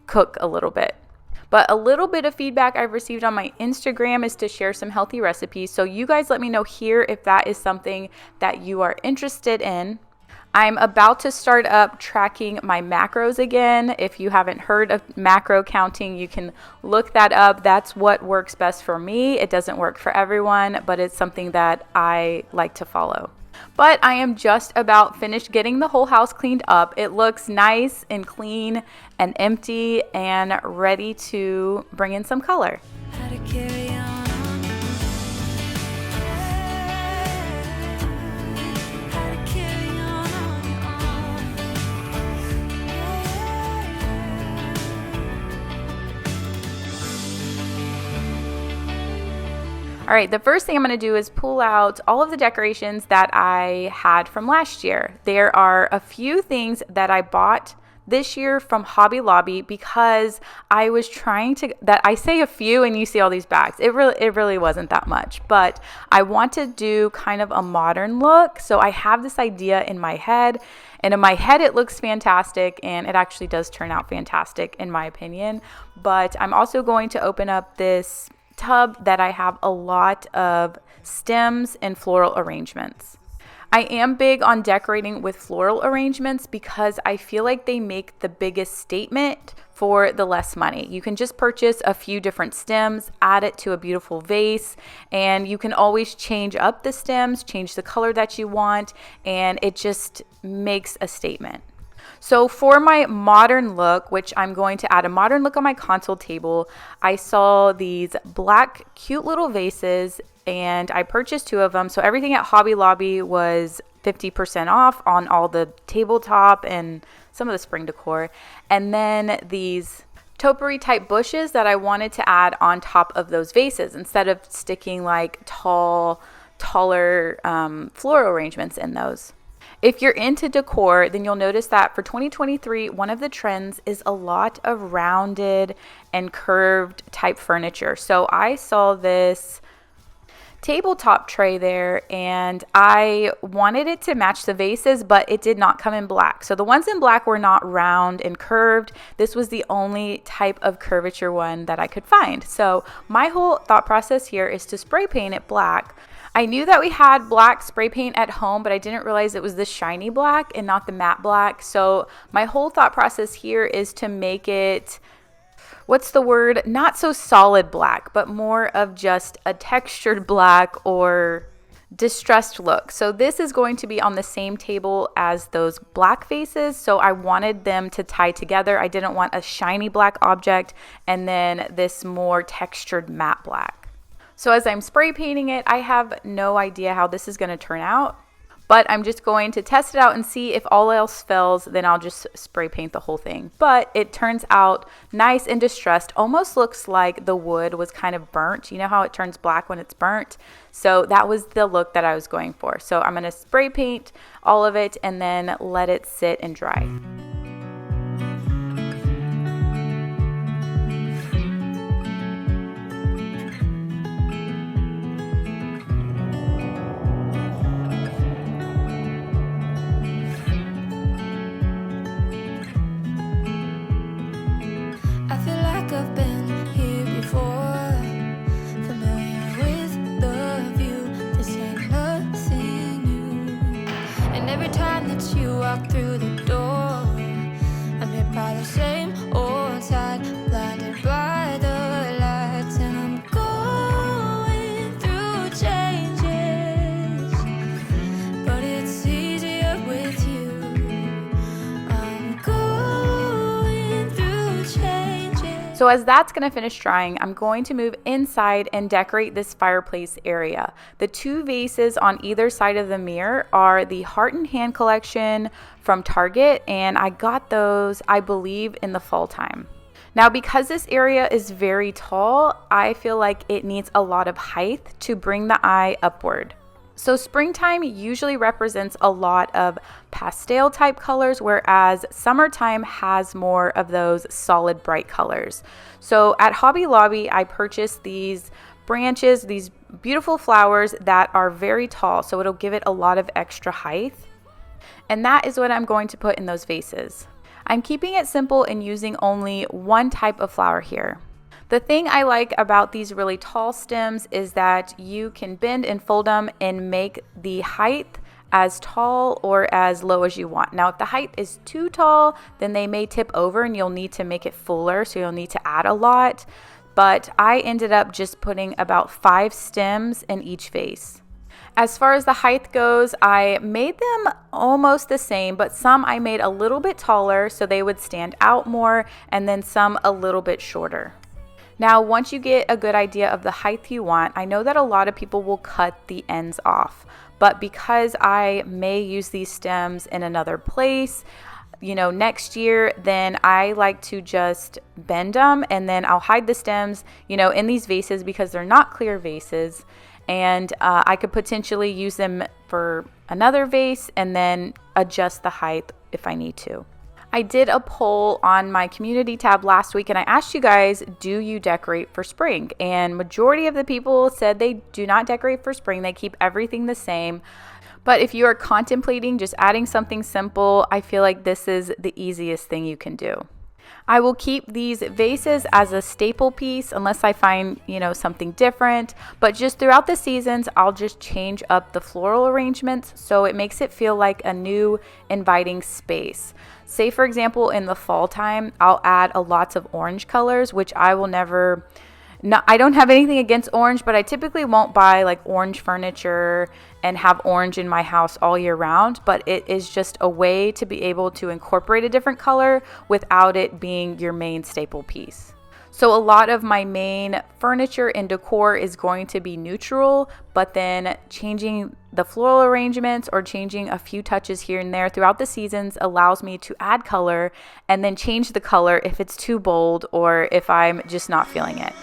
cook a little bit. But a little bit of feedback I've received on my Instagram is to share some healthy recipes. So you guys let me know here if that is something that you are interested in. I'm about to start up tracking my macros again. If you haven't heard of macro counting, you can look that up. That's what works best for me. It doesn't work for everyone, but it's something that I like to follow. But I am just about finished getting the whole house cleaned up. It looks nice and clean and empty and ready to bring in some color. How to carry on. How to carry All right, the first thing I'm going to do is pull out all of the decorations that I had from last year. There are a few things that I bought this year from Hobby Lobby because I was trying to, that I say a few and you see all these bags. It really wasn't that much, but I want to do kind of a modern look. So I have this idea in my head, and in my head it looks fantastic, and it actually does turn out fantastic in my opinion. But I'm also going to open up this tub that I have a lot of stems and floral arrangements. I am big on decorating with floral arrangements because I feel like they make the biggest statement for the less money. You can just purchase a few different stems, add it to a beautiful vase, and you can always change up the stems, change the color that you want, and it just makes a statement. So for my modern look, which I'm going to add a modern look on my console table, I saw these black cute little vases and I purchased 2 of them. So everything at Hobby Lobby was 50% off on all the tabletop and some of the spring decor. And then these topiary type bushes that I wanted to add on top of those vases instead of sticking like taller floral arrangements in those. If you're into decor, then you'll notice that for 2023, one of the trends is a lot of rounded and curved type furniture. So I saw this tabletop tray there and I wanted it to match the vases, but it did not come in black. So the ones in black were not round and curved. This was the only type of curvature one that I could find. So my whole thought process here is to spray paint it black. I knew that we had black spray paint at home, but I didn't realize it was the shiny black and not the matte black. So my whole thought process here is to make it, what's the word? Not so solid black, but more of just a textured black or distressed look. So this is going to be on the same table as those black vases. So I wanted them to tie together. I didn't want a shiny black object and then this more textured matte black. So as I'm spray painting it, I have no idea how this is going to turn out, but I'm just going to test it out and see if all else fails, then I'll just spray paint the whole thing. But it turns out nice and distressed, almost looks like the wood was kind of burnt. You know how it turns black when it's burnt? So that was the look that I was going for. So I'm going to spray paint all of it and then let it sit and dry. I've been here before, familiar with the view. This ain't nothing new. And every time that you walk through the door, I'm hit by the same old tide, blinded by the lights, and I'm going through changes, but it's easier with you. I'm going through changes. So as that's going to finish drying, I'm going to move inside and decorate this fireplace area. The 2 vases on either side of the mirror are the Heart and Hand collection from Target, and I got those, I believe, in the fall time. Now, because this area is very tall, I feel like it needs a lot of height to bring the eye upward. So springtime usually represents a lot of pastel type colors, whereas summertime has more of those solid bright colors. So at Hobby Lobby, I purchased these branches, these beautiful flowers that are very tall, so it'll give it a lot of extra height. And that is what I'm going to put in those vases. I'm keeping it simple and using only one type of flower here. The thing I like about these really tall stems is that you can bend and fold them and make the height as tall or as low as you want. Now, if the height is too tall, then they may tip over and you'll need to make it fuller, so you'll need to add a lot. But I ended up just putting about 5 stems in each vase. As far as the height goes, I made them almost the same, but some I made a little bit taller so they would stand out more, and then some a little bit shorter. Now, once you get a good idea of the height you want, I know that a lot of people will cut the ends off, but because I may use these stems in another place, next year, then I like to just bend them, and then I'll hide the stems, in these vases because they're not clear vases. And I could potentially use them for another vase and then adjust the height if I need to. I did a poll on my community tab last week, and I asked you guys, do you decorate for spring? And majority of the people said they do not decorate for spring. They keep everything the same. But if you are contemplating just adding something simple, I feel like this is the easiest thing you can do. I will keep these vases as a staple piece unless I find, something different. But just throughout the seasons, I'll just change up the floral arrangements so it makes it feel like a new inviting space. Say, for example, in the fall time, I'll add a lots of orange colors, which I will never... No, I don't have anything against orange, but I typically won't buy like orange furniture and have orange in my house all year round. But it is just a way to be able to incorporate a different color without it being your main staple piece. So a lot of my main furniture and decor is going to be neutral, but then changing the floral arrangements or changing a few touches here and there throughout the seasons allows me to add color and then change the color if it's too bold or if I'm just not feeling it.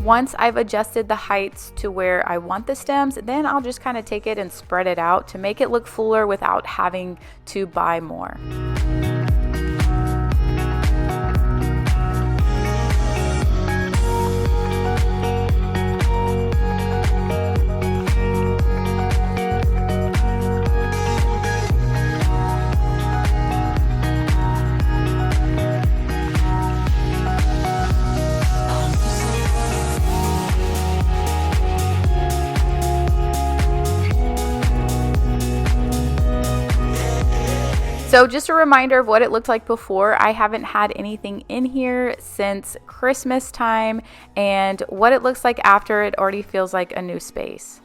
Once I've adjusted the heights to where I want the stems, then I'll just kind of take it and spread it out to make it look fuller without having to buy more. So just a reminder of what it looked like before. I haven't had anything in here since Christmas time, and what it looks like after, it already feels like a new space.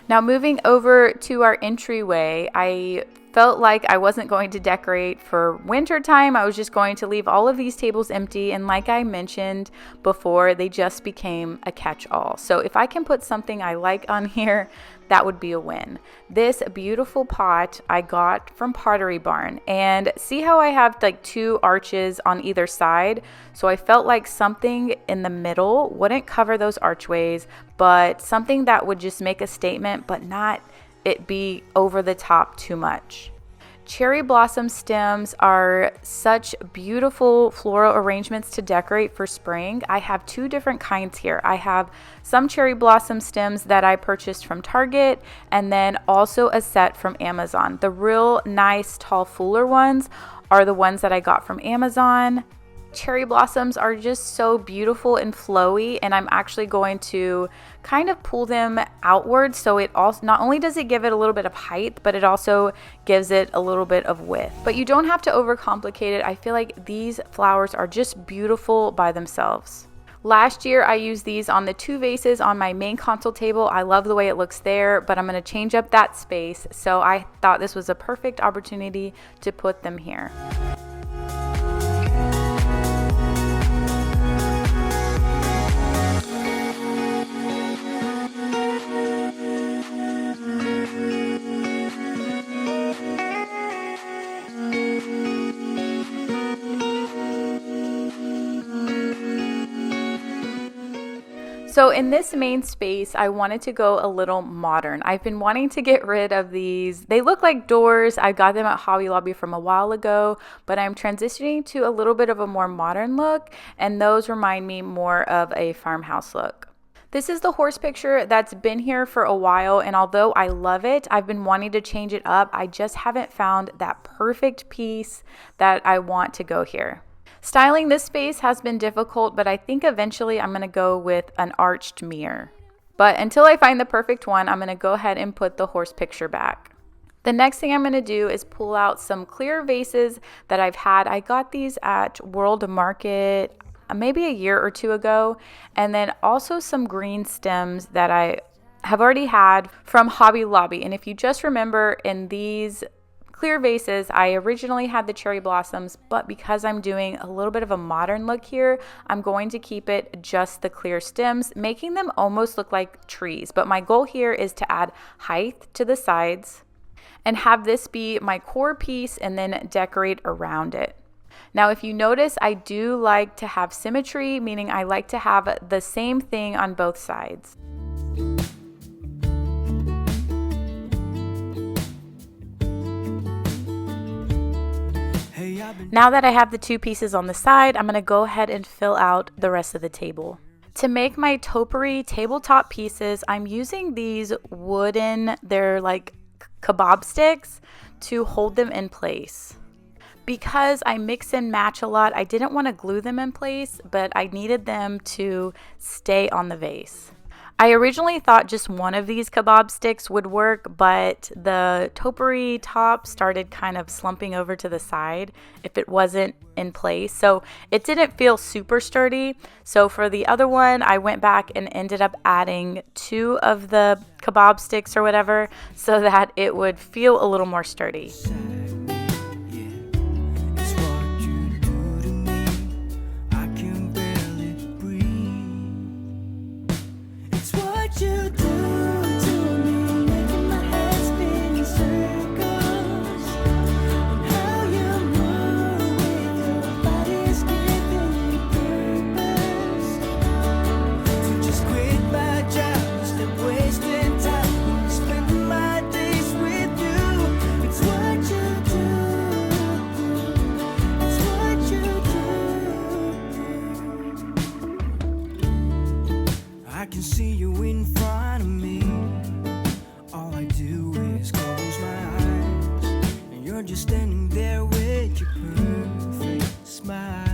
Now moving over to our entryway, I felt like I wasn't going to decorate for winter time. I was just going to leave all of these tables empty, and like I mentioned before, they just became a catch-all. So if I can put something I like on here, that would be a win. This beautiful pot I got from Pottery Barn, and see how I have like 2 arches on either side? So I felt like something in the middle wouldn't cover those archways, but something that would just make a statement but not it be over the top too much. Cherry blossom stems are such beautiful floral arrangements to decorate for spring. I have 2 different kinds here. I have some cherry blossom stems that I purchased from Target, and then also a set from Amazon. The real nice tall fuller ones are the ones that I got from Amazon. Cherry blossoms are just so beautiful and flowy, and I'm actually going to kind of pull them outward, so it also not only does it give it a little bit of height, but it also gives it a little bit of width. But you don't have to overcomplicate it. I feel like these flowers are just beautiful by themselves. Last year I used these on the 2 vases on my main console table. I love the way it looks there, but I'm going to change up that space, so I thought this was a perfect opportunity to put them here. So in this main space, I wanted to go a little modern. I've been wanting to get rid of these. They look like doors. I got them at Hobby Lobby from a while ago, but I'm transitioning to a little bit of a more modern look, and those remind me more of a farmhouse look. This is the horse picture that's been here for a while, and although I love it, I've been wanting to change it up. I just haven't found that perfect piece that I want to go here. Styling this space has been difficult, but I think eventually I'm going to go with an arched mirror. But until I find the perfect one, I'm going to go ahead and put the horse picture back. The next thing I'm going to do is pull out some clear vases that I've had. I got these at World Market maybe a year or two ago, and then also some green stems that I have already had from Hobby Lobby. And if you just remember, in these clear vases, I originally had the cherry blossoms, but because I'm doing a little bit of a modern look here, I'm going to keep it just the clear stems, making them almost look like trees. But my goal here is to add height to the sides and have this be my core piece and then decorate around it. Now, if you notice, I do like to have symmetry, meaning I like to have the same thing on both sides. Now that I have the two pieces on the side, I'm going to go ahead and fill out the rest of the table. To make my topiary tabletop pieces, I'm using these wooden, they're like kebab sticks, to hold them in place. Because I mix and match a lot, I didn't want to glue them in place, but I needed them to stay on the vase. I originally thought just one of these kebab sticks would work, but the topiary top started kind of slumping over to the side if it wasn't in place. So it didn't feel super sturdy. So for the other one, I went back and ended up adding 2 of the kebab sticks or whatever so that it would feel a little more sturdy. I can see you in front of me. All I do is close my eyes, and you're just standing there with your perfect smile.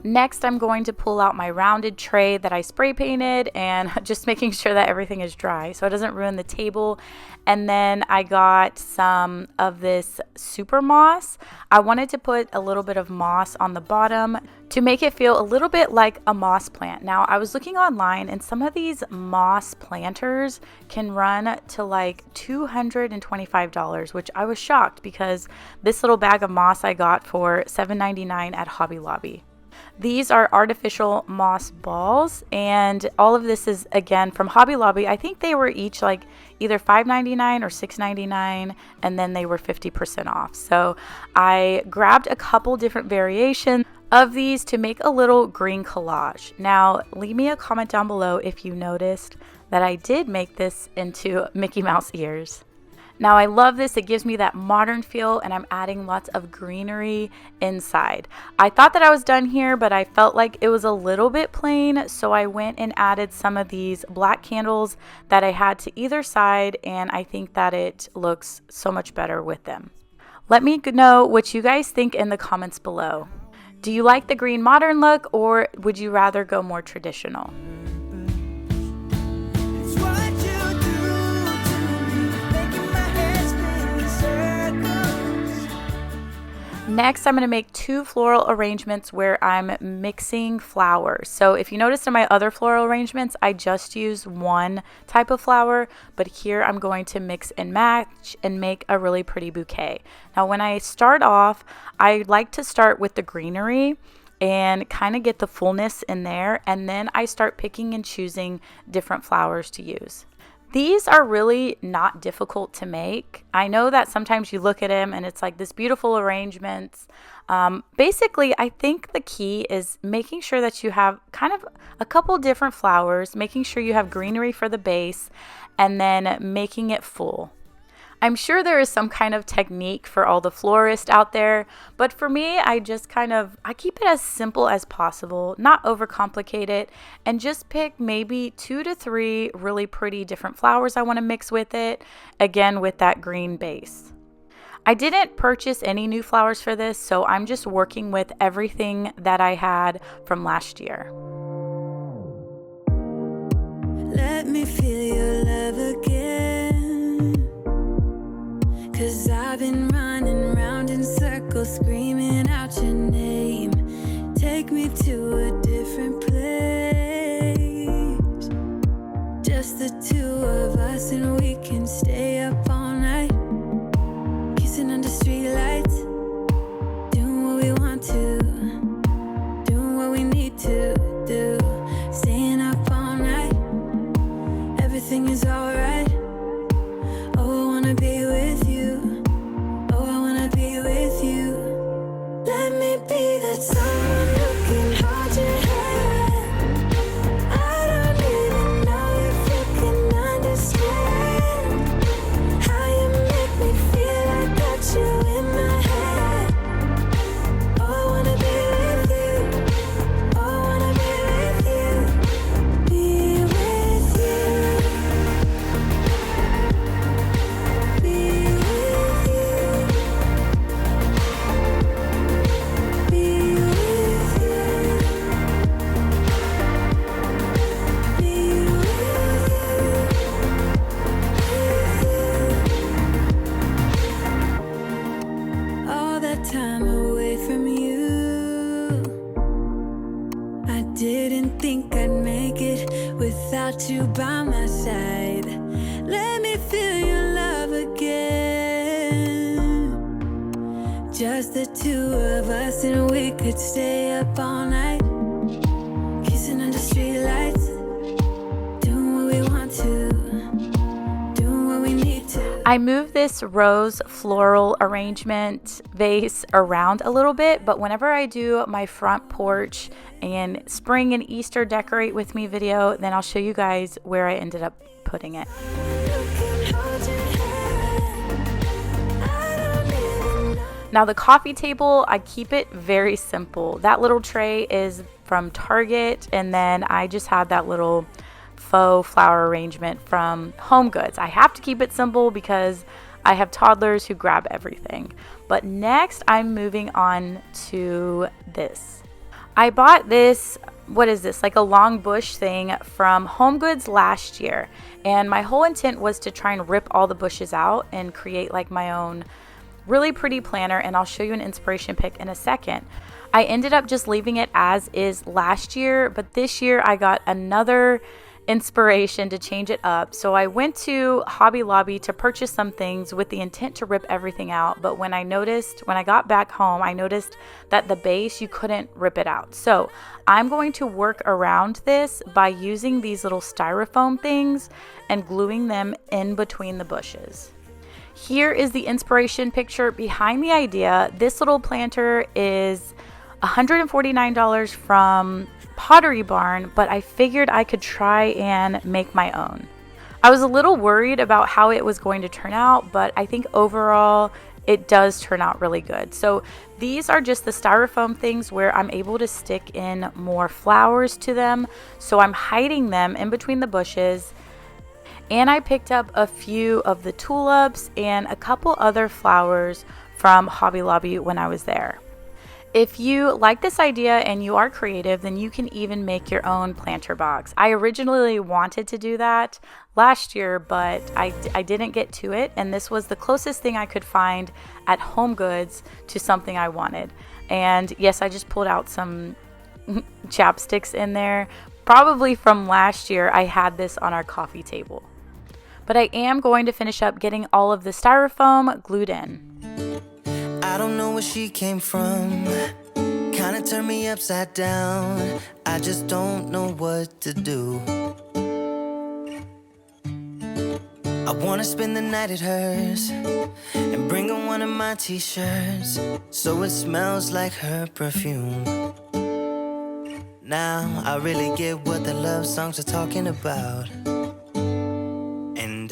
Next, I'm going to pull out my rounded tray that I spray painted and just making sure that everything is dry so it doesn't ruin the table. And then I got some of this super moss. I wanted to put a little bit of moss on the bottom to make it feel a little bit like a moss plant. Now, I was looking online and some of these moss planters can run to like $225, which I was shocked because this little bag of moss I got for $7.99 at Hobby Lobby. These are artificial moss balls, and all of this is again from Hobby Lobby. I think they were each like either $5.99 or $6.99, and then they were 50% off. So I grabbed a couple different variations of these to make a little green collage. Now, leave me a comment down below if you noticed that I did make this into Mickey Mouse ears. Now, I love this. It gives me that modern feel, and I'm adding lots of greenery inside. I thought that I was done here, but I felt like it was a little bit plain, so I went and added some of these black candles that I had to either side, and I think that it looks so much better with them. Let me know what you guys think in the comments below. Do you like the green modern look, or would you rather go more traditional? Next, I'm going to make 2 floral arrangements where I'm mixing flowers. So if you noticed in my other floral arrangements, I just used one type of flower, but here I'm going to mix and match and make a really pretty bouquet. Now, when I start off, I like to start with the greenery and kind of get the fullness in there, and then I start picking and choosing different flowers to use. These are really not difficult to make. I know that sometimes you look at them and it's like this beautiful arrangements. Basically, I think the key is making sure that you have kind of a couple different flowers, making sure you have greenery for the base, and then making it full. I'm sure there is some kind of technique for all the florists out there, but for me, I just I keep it as simple as possible, not overcomplicate it, and just pick maybe 2 to 3 really pretty different flowers I want to mix with it, again with that green base. I didn't purchase any new flowers for this, so I'm just working with everything that I had from last year. Let me feel your love again, 'cause I've been running round in circles screaming out your name. Take me to a different place, just the two of us, and we can stay up all night, kissing under streetlights, doing what we want to, doing what we need to do, staying up all night, everything is alright. Oh, I wanna be with you, oh, I wanna be with you. Let me be that someone who can hold your hand. I don't even know if you can understand how you make me feel. I got you in my head. Oh, I wanna be with you, oh, I wanna be with you, be with you, be with you, be with you, be with you. All that time away from you, I didn't think I'd make it without you by my side. Let me feel your love again, just the two of us, and we could stay up all night, kissing under streetlights, doing what we want to, doing what we need to. I moved this rose floral arrangement vase around a little bit, but whenever I do my front porch and spring and Easter decorate with me video, then I'll show you guys where I ended up putting it. Now the coffee table, I keep it very simple. That little tray is from Target, and then I just had that little faux flower arrangement from Home Goods. I have to keep it simple because I have toddlers who grab everything. But next I'm moving on to this. I bought this, what is this, like a long bush thing from Home Goods last year, and my whole intent was to try and rip all the bushes out and create like my own really pretty planter, and I'll show you an inspiration pic in a second. I ended up just leaving it as is last year, but this year I got another inspiration to change it up. So I went to Hobby Lobby to purchase some things with the intent to rip everything out, but when I got back home, I noticed that the base, you couldn't rip it out. So I'm going to work around this by using these little styrofoam things and gluing them in between the bushes. Here is the inspiration picture behind the idea. This little planter is $149 from Pottery Barn, but I figured I could try and make my own. I was a little worried about how it was going to turn out, but I think overall it does turn out really good. So these are just the styrofoam things where I'm able to stick in more flowers to them. So I'm hiding them in between the bushes. And I picked up a few of the tulips and a couple other flowers from Hobby Lobby when I was there. If you like this idea and you are creative, then you can even make your own planter box. I originally wanted to do that last year, but I didn't get to it, and this was the closest thing I could find at Home Goods to something I wanted. And yes, I just pulled out some chapsticks in there. Probably from last year, I had this on our coffee table. But I am going to finish up getting all of the styrofoam glued in. I don't know where she came from. Kinda turned me upside down. I just don't know what to do. I wanna spend the night at hers and bring her one of my t-shirts so it smells like her perfume. Now I really get what the love songs are talking about. And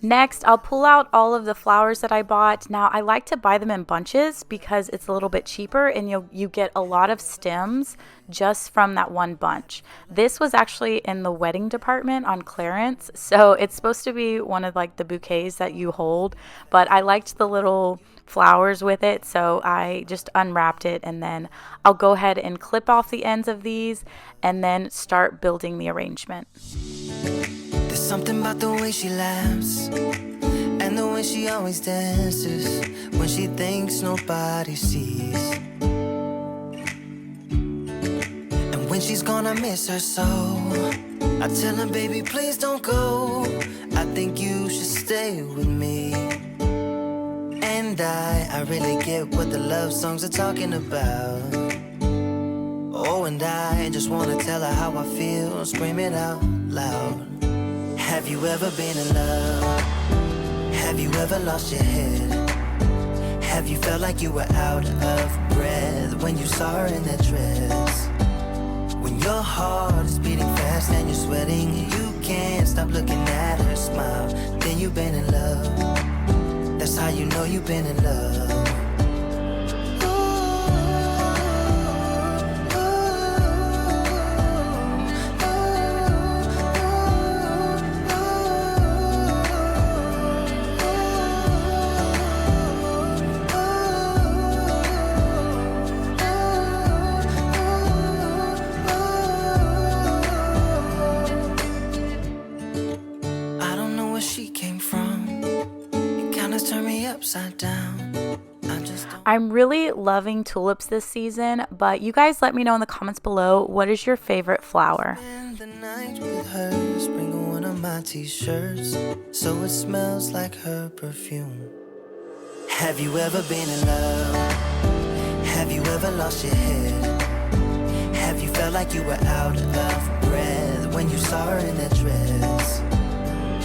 Next, I'll pull out all of the flowers that I bought. Now, I like to buy them in bunches because it's a little bit cheaper and you get a lot of stems just from that one bunch. This was actually in the wedding department on clearance, so it's supposed to be one of like the bouquets that you hold, but I liked the little flowers with it, so I just unwrapped it, and then I'll go ahead and clip off the ends of these and then start building the arrangement. There's something about the way she laughs and the way she always dances when she thinks nobody sees. And when she's gonna miss her so, I tell her, baby, please don't go. I think you should stay with me. And I really get what the love songs are talking about. Oh, and I just wanna tell her how I feel, scream it out loud. Have you ever been in love? Have you ever lost your head? Have you felt like you were out of breath when you saw her in that dress? When your heart is beating fast and you're sweating, you can't stop looking at her smile, then you've been in love. That's how you know you've been in love. I'm really loving tulips this season, but you guys let me know in the comments below, what is your favorite flower? Spend the night with her, sprinkle one of my t-shirts so it smells like her perfume. Have you ever been in love? Have you ever lost your head? Have you felt like you were out of breath when you saw her in that dress?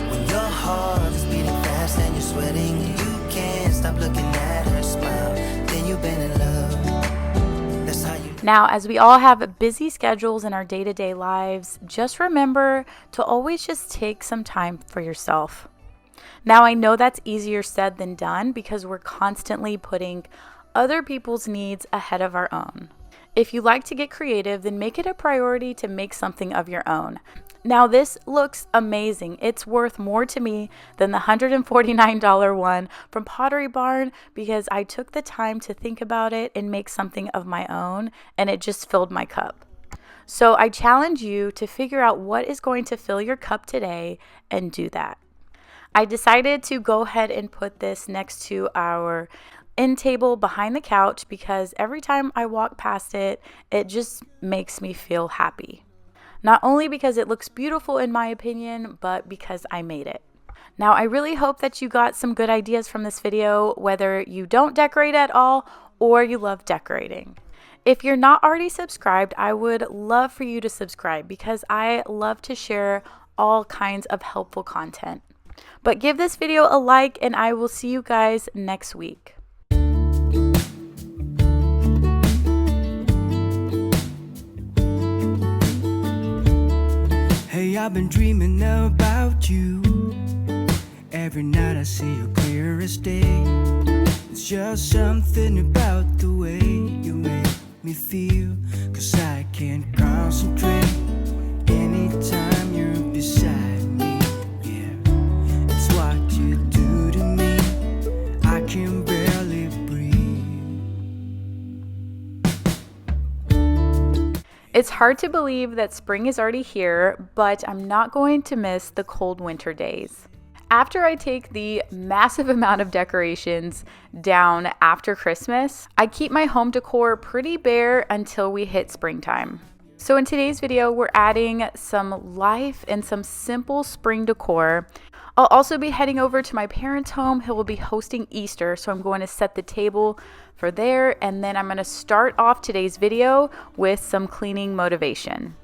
When your heart is beating fast and you're sweating, you can't stop looking at her smile, then you've been in love. That's how you. Now, as we all have busy schedules in our day-to-day lives, just remember to always just take some time for yourself. Now, I know that's easier said than done because we're constantly putting other people's needs ahead of our own. If you like to get creative, then make it a priority to make something of your own. Now, this looks amazing. It's worth more to me than the $149 one from Pottery Barn because I took the time to think about it and make something of my own, and it just filled my cup. So I challenge you to figure out what is going to fill your cup today and do that. I decided to go ahead and put this next to our end table behind the couch because every time I walk past it, it just makes me feel happy. Not only because it looks beautiful in my opinion, but because I made it. Now, I really hope that you got some good ideas from this video, whether you don't decorate at all or you love decorating. If you're not already subscribed, I would love for you to subscribe because I love to share all kinds of helpful content. But give this video a like and I will see you guys next week. Hey, I've been dreaming about you. Every night I see you clear as day. It's just something about the way you make me feel, 'cause I can't concentrate anytime you're beside me. Yeah, it's what you do to me. I can barely breathe. It's hard to believe that spring is already here, but I'm not going to miss the cold winter days. After I take the massive amount of decorations down after Christmas, I keep my home decor pretty bare until we hit springtime. So in today's video, we're adding some life and some simple spring decor. I'll also be heading over to my parents' home who will be hosting Easter, so I'm going to set the table for there, and then I'm going to start off today's video with some cleaning motivation.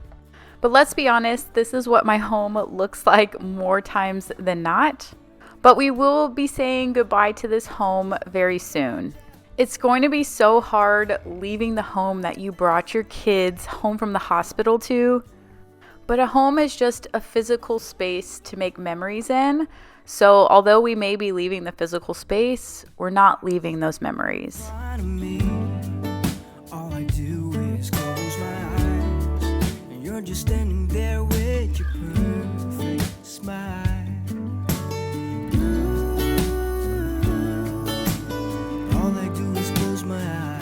But let's be honest, this is what my home looks like more times than not. But we will be saying goodbye to this home very soon. It's going to be so hard leaving the home that you brought your kids home from the hospital to. But a home is just a physical space to make memories in. So although we may be leaving the physical space, we're not leaving those memories. All I do is close my eyes, and you're just standing there with your perfect smile. All I do is close my eyes.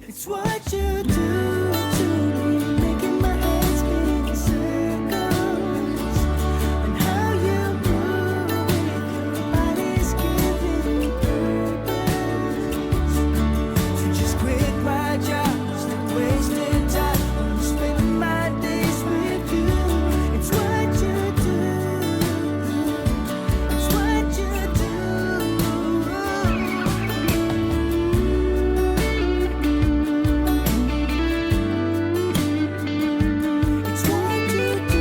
It's what you do to me, making my head spin in circles, and how you move with your body's giving me purpose. So just quit my job, stop wasting time. I'm spending my days with you. It's what you do. It's what you do. It's what you do.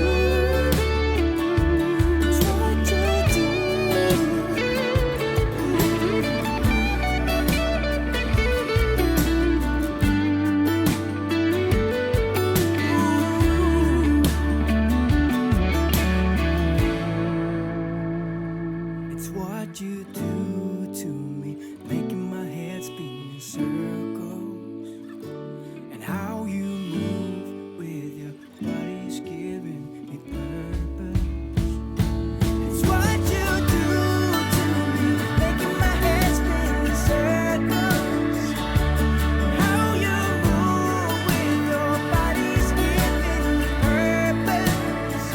It's what you do. It's what you do to me, making my head spin in circles, and how you move with your body's giving me purpose. It's what you do to me, making my head spin in circles, and how you move with your body's giving me purpose.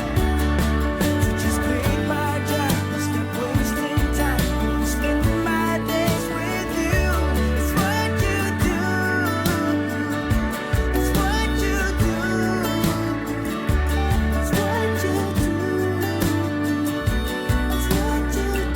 So just quit my job, stop wasting time. I'm spending my days with you. It's what you do. It's what you do. It's what you do. It's what you do.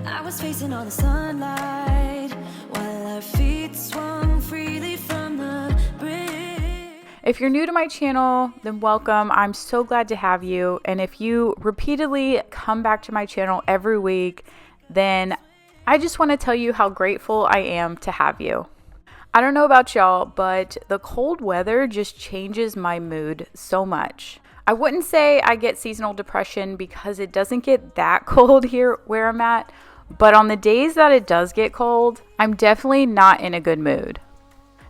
I was facing all the sunlight while our feet swung freely from the bridge. If you're new to my channel, then welcome. I'm so glad to have you. And if you repeatedly come back to my channel every week, then I just want to tell you how grateful I am to have you. I don't know about y'all, but the cold weather just changes my mood so much. I wouldn't say I get seasonal depression because it doesn't get that cold here where I'm at, but on the days that it does get cold, I'm definitely not in a good mood.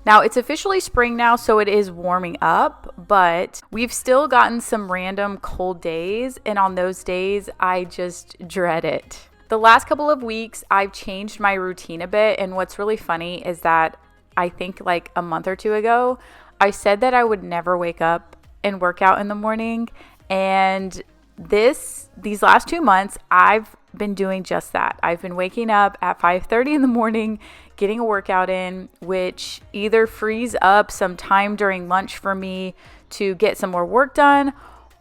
Now, it's officially spring now, so it is warming up, but we've still gotten some random cold days, and on those days, I just dread it. The last couple of weeks, I've changed my routine a bit, and what's really funny is that I think like a month or two ago, I said that I would never wake up and work out in the morning, and these last 2 months, I've been doing just that. I've been waking up at 5:30 in the morning, getting a workout in, which either frees up some time during lunch for me to get some more work done,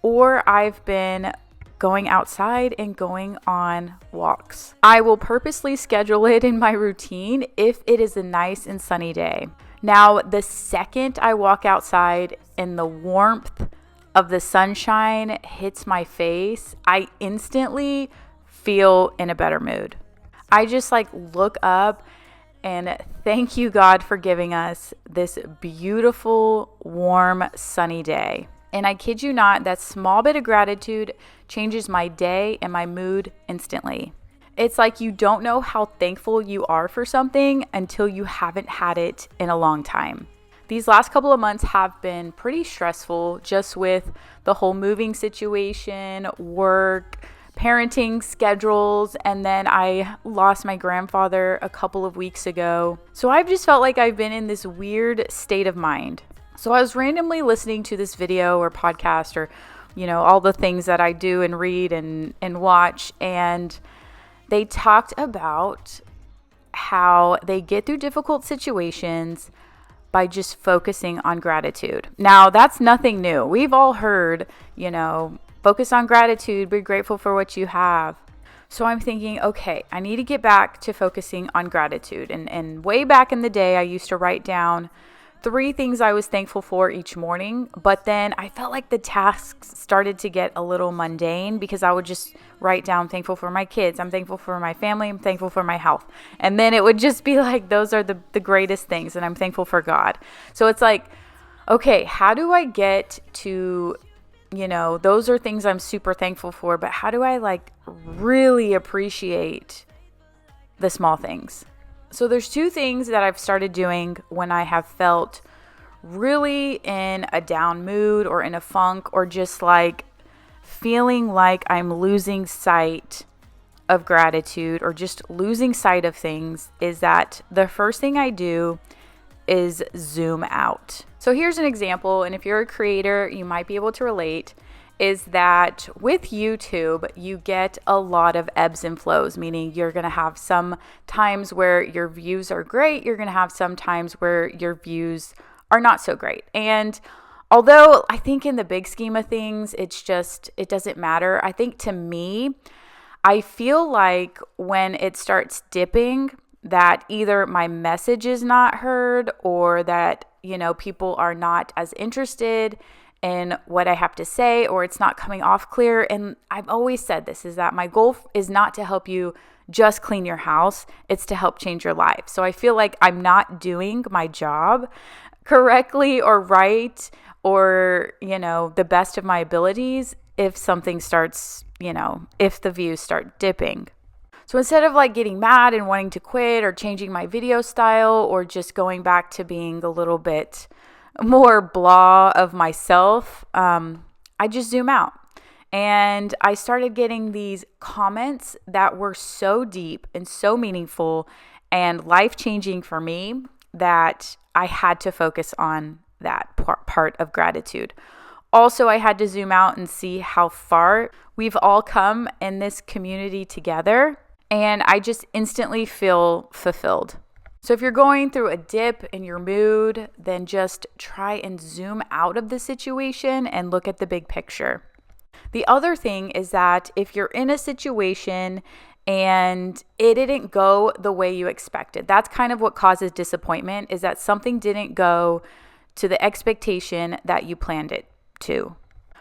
or I've been going outside and going on walks. I will purposely schedule it in my routine if it is a nice and sunny day. Now, the second I walk outside and the warmth of the sunshine hits my face, I instantly feel in a better mood. I just look up and thank you, God, for giving us this beautiful, warm, sunny day. And I kid you not, that small bit of gratitude changes my day and my mood instantly. It's like you don't know how thankful you are for something until you haven't had it in a long time. These last couple of months have been pretty stressful, just with the whole moving situation, work, parenting schedules, and then I lost my grandfather a couple of weeks ago. So I've just felt like I've been in this weird state of mind. So I was randomly listening to this video or podcast or, all the things that I do and read and watch, and they talked about how they get through difficult situations by just focusing on gratitude. Now, that's nothing new. We've all heard, focus on gratitude, be grateful for what you have. So I'm thinking, okay, I need to get back to focusing on gratitude. And way back in the day, I used to write down 3 things I was thankful for each morning, but then I felt like the tasks started to get a little mundane because I would just write down thankful for my kids, I'm thankful for my family, I'm thankful for my health. And then it would just be like, those are the greatest things, and I'm thankful for God. So it's like, okay, how do I get to, those are things I'm super thankful for, but how do I like really appreciate the small things? So there's 2 things that I've started doing when I have felt really in a down mood or in a funk, or just like feeling like I'm losing sight of gratitude or just losing sight of things, is that the first thing I do is zoom out. So here's an example, and if you're a creator, you might be able to relate, is that with YouTube, you get a lot of ebbs and flows, meaning you're going to have some times where your views are great, you're going to have some times where your views are not so great. And although I think in the big scheme of things, it doesn't matter. I think to me, I feel like when it starts dipping, that either my message is not heard, or that, people are not as interested in what I have to say, or it's not coming off clear. And I've always said this, is that my goal is not to help you just clean your house, it's to help change your life. So I feel like I'm not doing my job correctly or right, or, the best of my abilities if something starts, if the views start dipping. So instead of like getting mad and wanting to quit or changing my video style or just going back to being a little bit more blah of myself, I just zoom out. And I started getting these comments that were so deep and so meaningful and life-changing for me that I had to focus on that part of gratitude. Also, I had to zoom out and see how far we've all come in this community together. And I just instantly feel fulfilled. So if you're going through a dip in your mood, then just try and zoom out of the situation and look at the big picture. The other thing is that if you're in a situation and it didn't go the way you expected, that's kind of what causes disappointment, is that something didn't go to the expectation that you planned it to.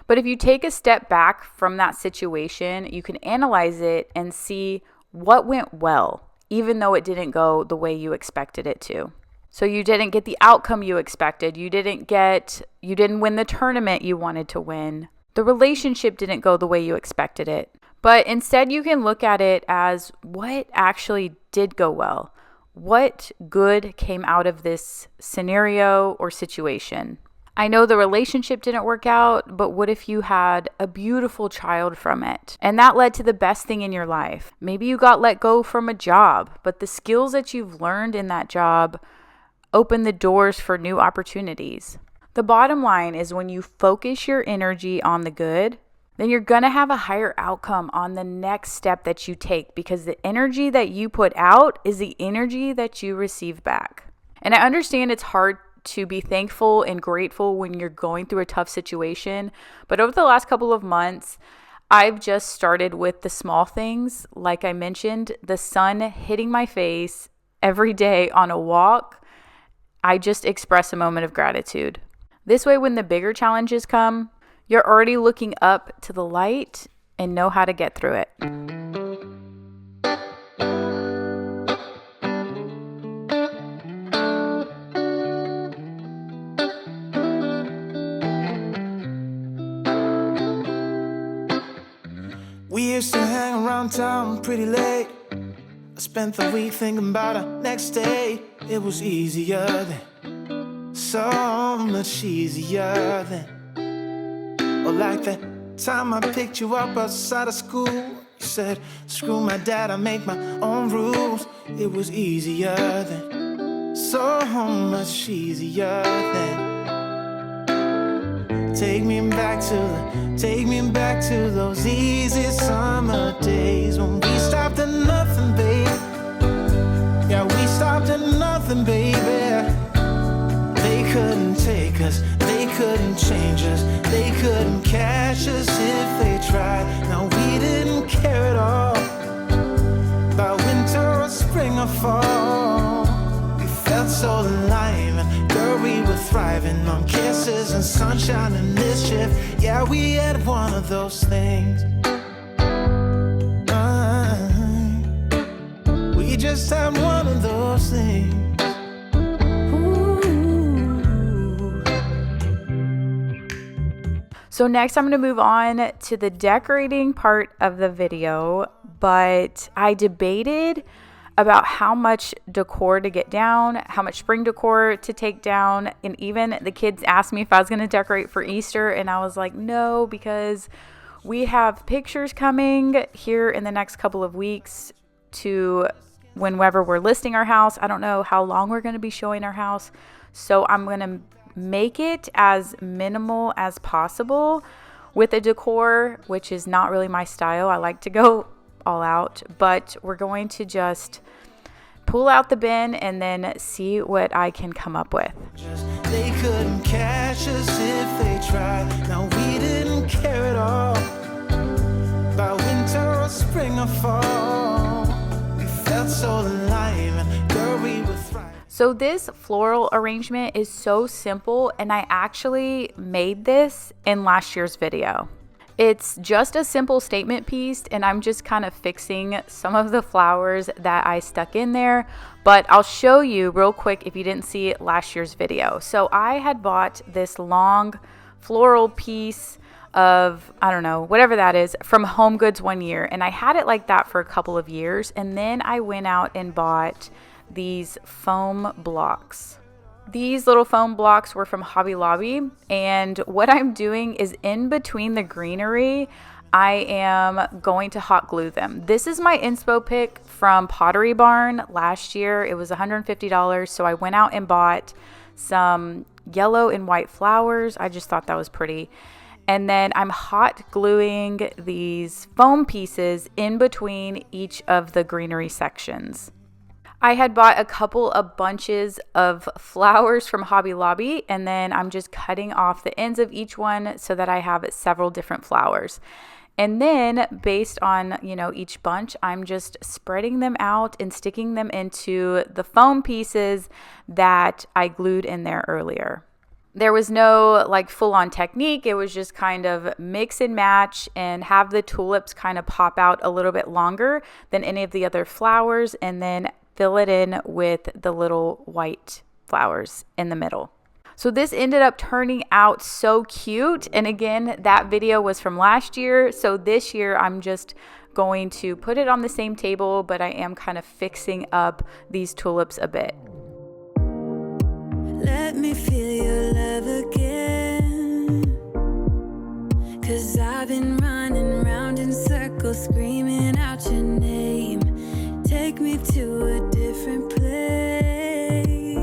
But if you take a step back from that situation, you can analyze it and see what went well, even though it didn't go the way you expected it to. So you didn't get the outcome you expected. You didn't win the tournament you wanted to win. The relationship didn't go the way you expected it. But instead, you can look at it as what actually did go well. What good came out of this scenario or situation? I know the relationship didn't work out, but what if you had a beautiful child from it? And that led to the best thing in your life. Maybe you got let go from a job, but the skills that you've learned in that job open the doors for new opportunities. The bottom line is when you focus your energy on the good, then you're going to have a higher outcome on the next step that you take, because the energy that you put out is the energy that you receive back. And I understand it's hard to be thankful and grateful when you're going through a tough situation. But over the last couple of months, I've just started with the small things. Like I mentioned, the sun hitting my face every day on a walk. I just express a moment of gratitude. This way, when the bigger challenges come, you're already looking up to the light and know how to get through it. We used to hang around town pretty late. I spent the week thinking about our next day. It was easier then, so much easier then. Or like that time I picked you up outside of school. You said, screw my dad, I make my own rules. It was easier then, so much easier then. Take me back to those easy summer days when we stopped at nothing, babe. Yeah, we stopped at nothing, baby. They couldn't take us, they couldn't change us, they couldn't catch us if they tried. Now we didn't care at all about winter or spring or fall. We felt felt so alive, and girl, we were thriving on kisses and sunshine and mischief. Yeah, we had one of those things. We just had one of those things. So next I'm going to move on to the decorating part of the video, but I debated about how much decor to get down, how much spring decor to take down, and even the kids asked me if I was going to decorate for Easter, and I was like, no, because we have pictures coming here in the next couple of weeks to whenever we're listing our house. I don't know how long we're going to be showing our house, so I'm going to make it as minimal as possible with the decor, which is not really my style. I like to go all out, but we're going to just pull out the bin and then see what I can come up with. They couldn't catch us if they tried. Now we didn't care at all about winter or spring or fall. We felt so alive, and girl, we were thriving. So this floral arrangement is so simple, and I actually made this in last year's video. It's just a simple statement piece, and I'm just kind of fixing some of the flowers that I stuck in there, but I'll show you real quick if you didn't see last year's video. So I had bought this long floral piece of, I don't know, whatever that is, from Home Goods one year, and I had it like that for a couple of years, and then I went out and bought these foam blocks. These little foam blocks were from Hobby Lobby, and what I'm doing is in between the greenery, I am going to hot glue them. This is my inspo pick from Pottery Barn last year. It was $150, so I went out and bought some yellow and white flowers. I just thought that was pretty. And then I'm hot gluing these foam pieces in between each of the greenery sections. I had bought a couple of bunches of flowers from Hobby Lobby, and then I'm just cutting off the ends of each one so that I have several different flowers. And then based on, each bunch, I'm just spreading them out and sticking them into the foam pieces that I glued in there earlier. There was no full-on technique. It was just kind of mix and match and have the tulips kind of pop out a little bit longer than any of the other flowers, and then fill it in with the little white flowers in the middle. So this ended up turning out so cute. And again, that video was from last year. So this year I'm just going to put it on the same table, but I am kind of fixing up these tulips a bit. Let me feel your love again, 'cause I've been running round in circles screaming out your name. Take me to a different place,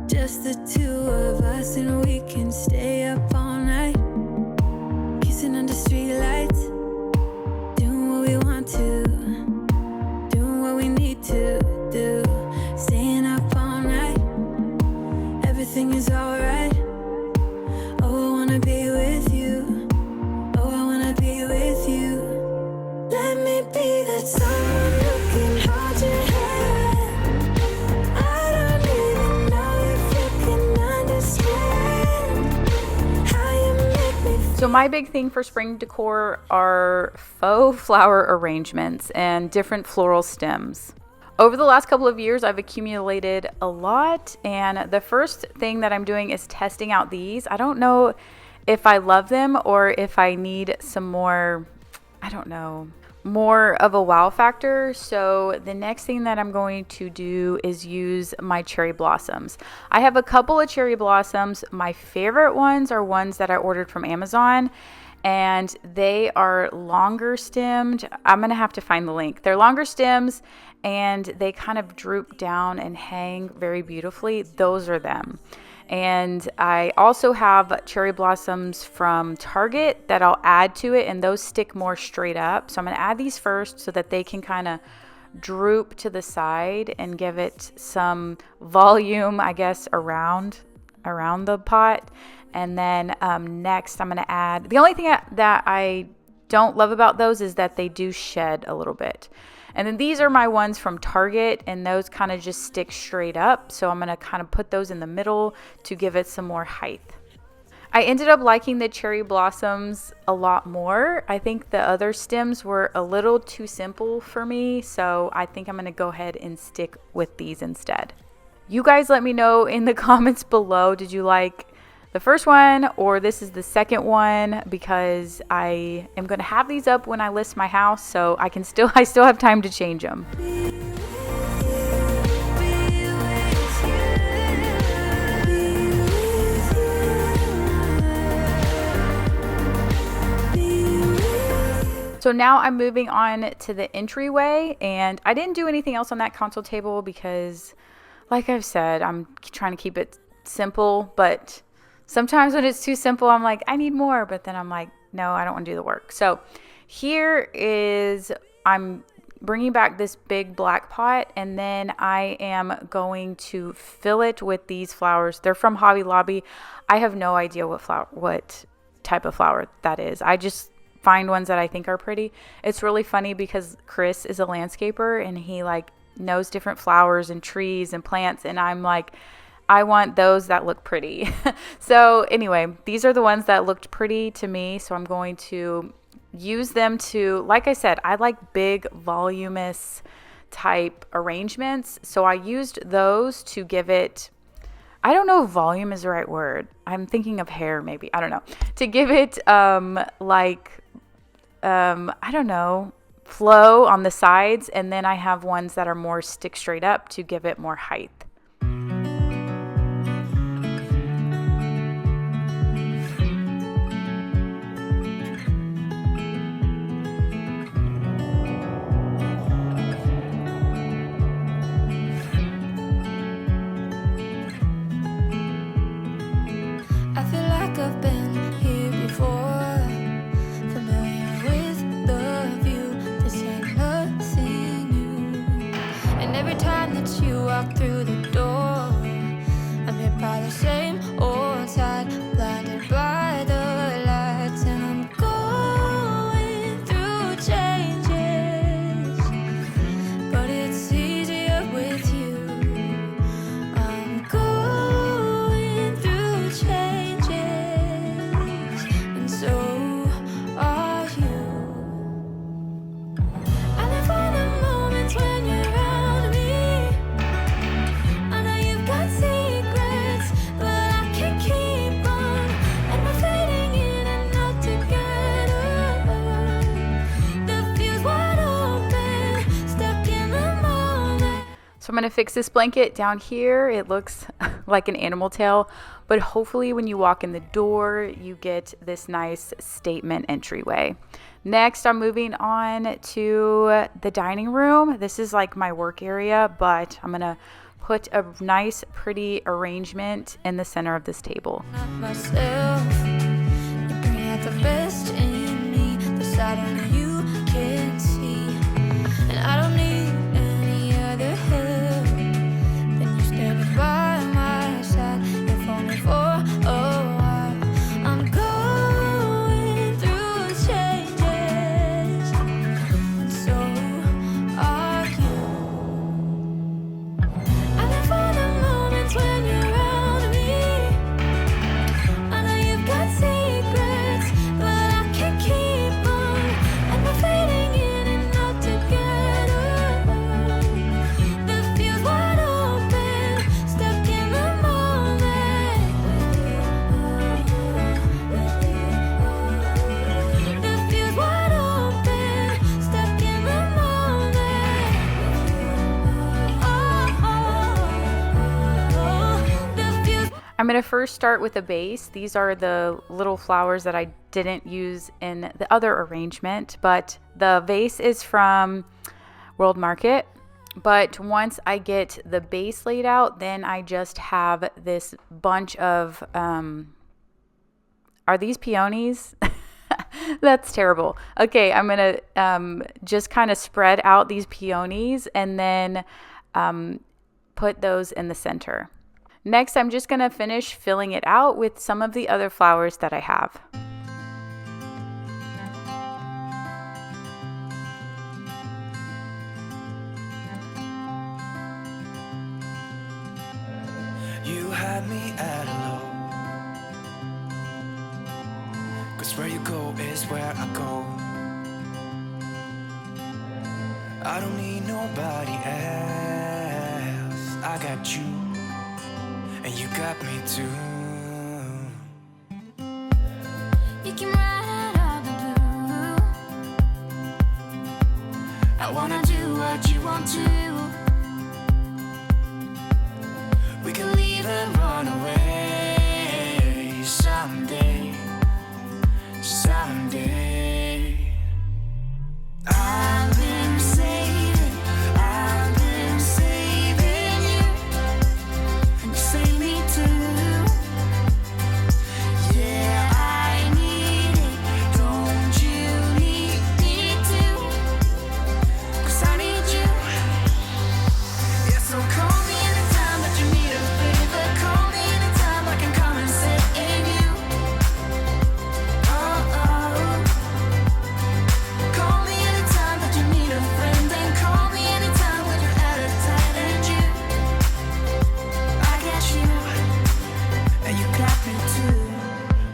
just the two of us, and we can stay up all night, kissing under streetlights, doing what we want to, doing what we need to do, staying up all night, everything is alright. Oh, I wanna be with you, oh, I wanna be with you. Let me be that someone who can hold your hand. I don't even know if you can understand how you make me feel. So my big thing for spring decor are faux flower arrangements and different floral stems. Over the last couple of years, I've accumulated a lot, and the first thing that I'm doing is testing out these. I don't know if I love them or if I need some more, more of a wow factor. So the next thing that I'm going to do is use my cherry blossoms. I have a couple of cherry blossoms. My favorite ones are ones that I ordered from Amazon, and they are longer stemmed. I'm gonna have to find the link. They're longer stems and they kind of droop down and hang very beautifully. Those are them. And I also have cherry blossoms from Target that I'll add to it, and those stick more straight up. So I'm going to add these first so that they can kind of droop to the side and give it some volume, I guess, around the pot. And then next I'm going to add, the only thing that I don't love about those is that they do shed a little bit. And then these are my ones from Target, and those kind of just stick straight up. So I'm going to kind of put those in the middle to give it some more height. I ended up liking the cherry blossoms a lot more. I think the other stems were a little too simple for me, so I think I'm going to go ahead and stick with these instead. You guys let me know in the comments below, did you like the first one or this is the second one, because I am going to have these up when I list my house, so I still have time to change them. So now I'm moving on to the entryway, and I didn't do anything else on that console table because, like I've said, I'm trying to keep it simple, but sometimes when it's too simple, I'm like, I need more, but then I'm like, no, I don't want to do the work. So here is, I'm bringing back this big black pot, and then I am going to fill it with these flowers. They're from Hobby Lobby. I have no idea what type of flower that is. I just find ones that I think are pretty. It's really funny because Chris is a landscaper and he like knows different flowers and trees and plants, and I'm like, I want those that look pretty. So anyway, these are the ones that looked pretty to me, so I'm going to use them to, like I said, I like big voluminous type arrangements, so I used those to give it, I don't know if volume is the right word. I'm thinking of hair maybe. I don't know. To give it I don't know, flow on the sides, and then I have ones that are more stick straight up to give it more height. I feel like I've been here before, familiar with the view. This ain't nothing new. And every time that you walk through the door, I'm hit by the same old side, blinded by the lights, and I'm going through changes, but it's easier with you. I'm going through changes, and so are you. I live for the moments when you're around me. I know you've got secrets, but I can't keep on, and we're fading in and out together. The fuse wide open, stuck in the moment. So I'm going to fix this blanket down here. It looks like an animal tail, but hopefully when you walk in the door, you get this nice statement entryway. Next, I'm moving on to the dining room. This is like my work area, but I'm going to put a nice, pretty arrangement in the center of this table. Not myself. You bring out the best in me, the side only you can see, and I don't need any other help than you standing by my side. If only for a while. I'm going through changes, and so are you. I live for the moments when you're around me. I know you've got secrets, but I can't keep on, and we're fading in and out together. The fuse wide open, stuck in the moment. The fuse wide open, stuck in the moment. The fuse. I'm going to first start with a base. These are the little flowers that I didn't use in the other arrangement, but the vase is from World Market. But once I get the base laid out, then I just have this bunch of, are these peonies? That's terrible. Okay, I'm going to just kind of spread out these peonies and then put those in the center. Next, I'm just going to finish filling it out with some of the other flowers that I have. 'cause where you go is where I go. I don't need nobody else. I got you, and you got me too. You can ride all the blue. I wanna do what you want to. We can leave and run away someday, someday. I've been saving you, and you save me too. Yeah, I need it, don't you need me too? 'Cause I need you. Yeah, so call me anytime that you need a favor. Call me anytime I can come and save you. Oh, oh. Call me anytime that you need a friend. And call me anytime when you're at a tight end. I got you, and you got me too.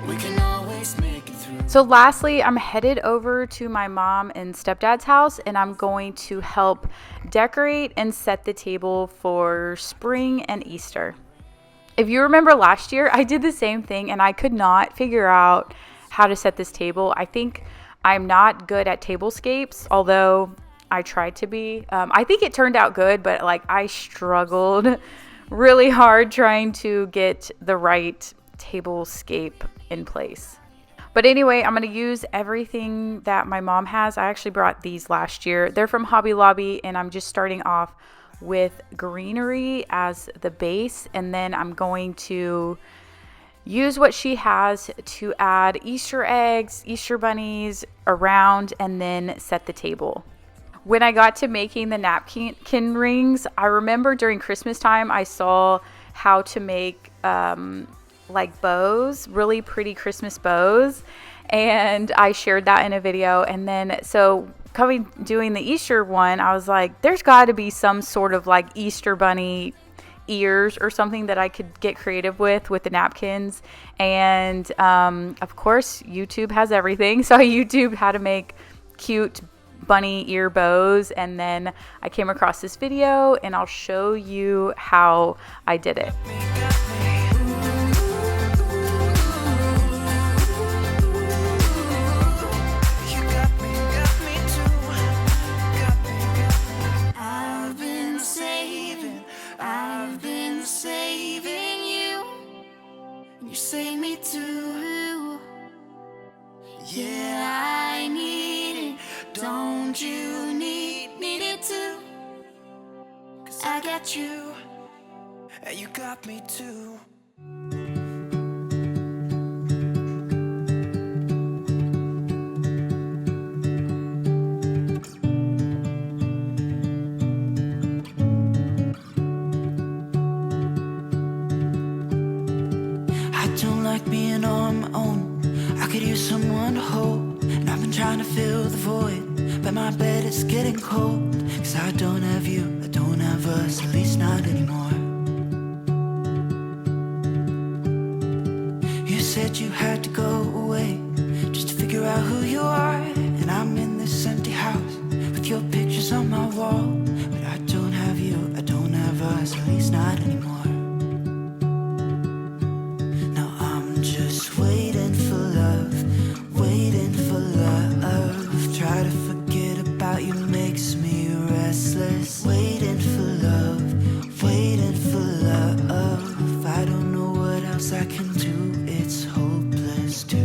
We can always make it through. So lastly, I'm headed over to my mom and stepdad's house, and I'm going to help decorate and set the table for spring and Easter. If you remember last year, I did the same thing and I could not figure out how to set this table. I think I'm not good at tablescapes, although I tried to be. I think it turned out good, but like I struggled really hard trying to get the right tablescape in place. But anyway, I'm going to use everything that my mom has. I actually brought these last year. They're from Hobby Lobby, and I'm just starting off with greenery as the base, and then I'm going to use what she has to add Easter eggs, Easter bunnies around, and then set the table. When I got to making the napkin rings, I remember during Christmas time I saw how to make like bows, really pretty Christmas bows, and I shared that in a video. And then so doing the Easter one, I was like, there's got to be some sort of like Easter bunny ears or something that I could get creative with the napkins. And of course YouTube has everything, so I YouTubed how to make cute bunny ear bows, and then I came across this video and I'll show you how I did it. I've been saving you. You save me too. Yeah, I need it. Don't you need it too? 'Cause I got you, And you got me too. I don't like being on my own. I could use someone to hold. And I've been trying to fill the void, but my bed is getting cold. 'Cause I don't have you, I don't have us, at least not anymore. You said you had to go away just to figure out who you are. And I'm in this empty house with your pictures on my wall. But I don't have you, I don't have us, at least not anymore. Now I'm just waiting for love, waiting for love. Try to forget about you makes me restless. Waiting for love, waiting for love. I don't know what else I can do. It's hopeless to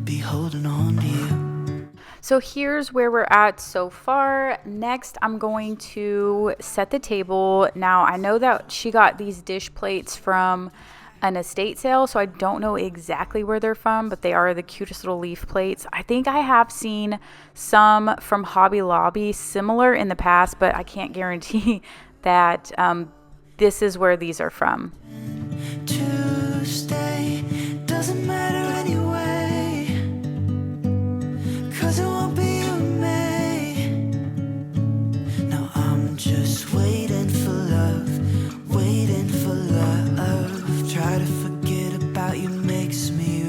be holding on to you. So here's where we're at so far. Next, I'm going to set the table. Now, I know that she got these dish plates from an estate sale, so I don't know exactly where they're from, but they are the cutest little leaf plates. I think I have seen some from Hobby Lobby similar in the past, but I can't guarantee that this is where these are from. Tuesday doesn't matter anyway, 'cause it won't be you and me. Now I'm just waiting for love, waiting for love. Try to forget about you makes me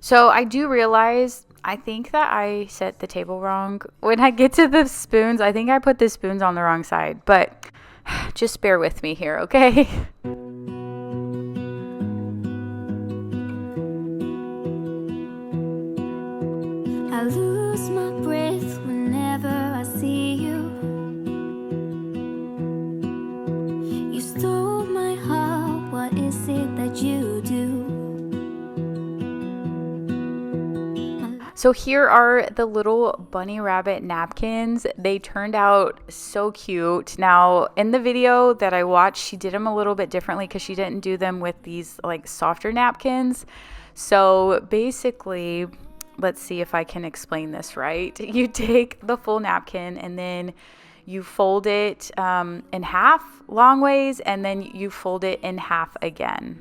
So I do realize, I think that I set the table wrong. When I get to the spoons, I think I put the spoons on the wrong side, but just bear with me here, okay? I lose my breath whenever I see you. You stole my heart, what is it that you do? So here are the little bunny rabbit napkins. They turned out so cute. Now, in the video that I watched, she did them a little bit differently because she didn't do them with these like softer napkins. So basically, let's see if I can explain this right. You take the full napkin and then you fold it in half long ways, and then you fold it in half again.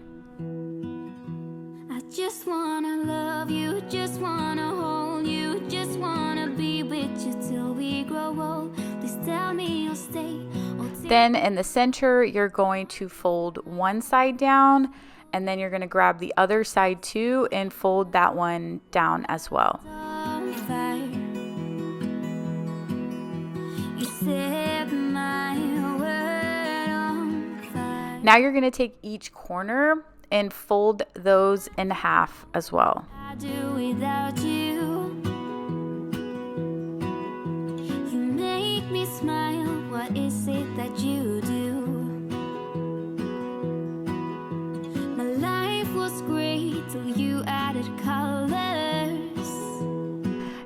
I just wanna love you, just wanna hold you, just wanna be with you till we grow old. Please tell me you'll stay. Then in the center, you're going to fold one side down, and then you're going to grab the other side too and fold that one down as well. Now you're going to take each corner and fold those in half as well. I do without you. You make me smile. What is it that you do? My life was great till you added colors.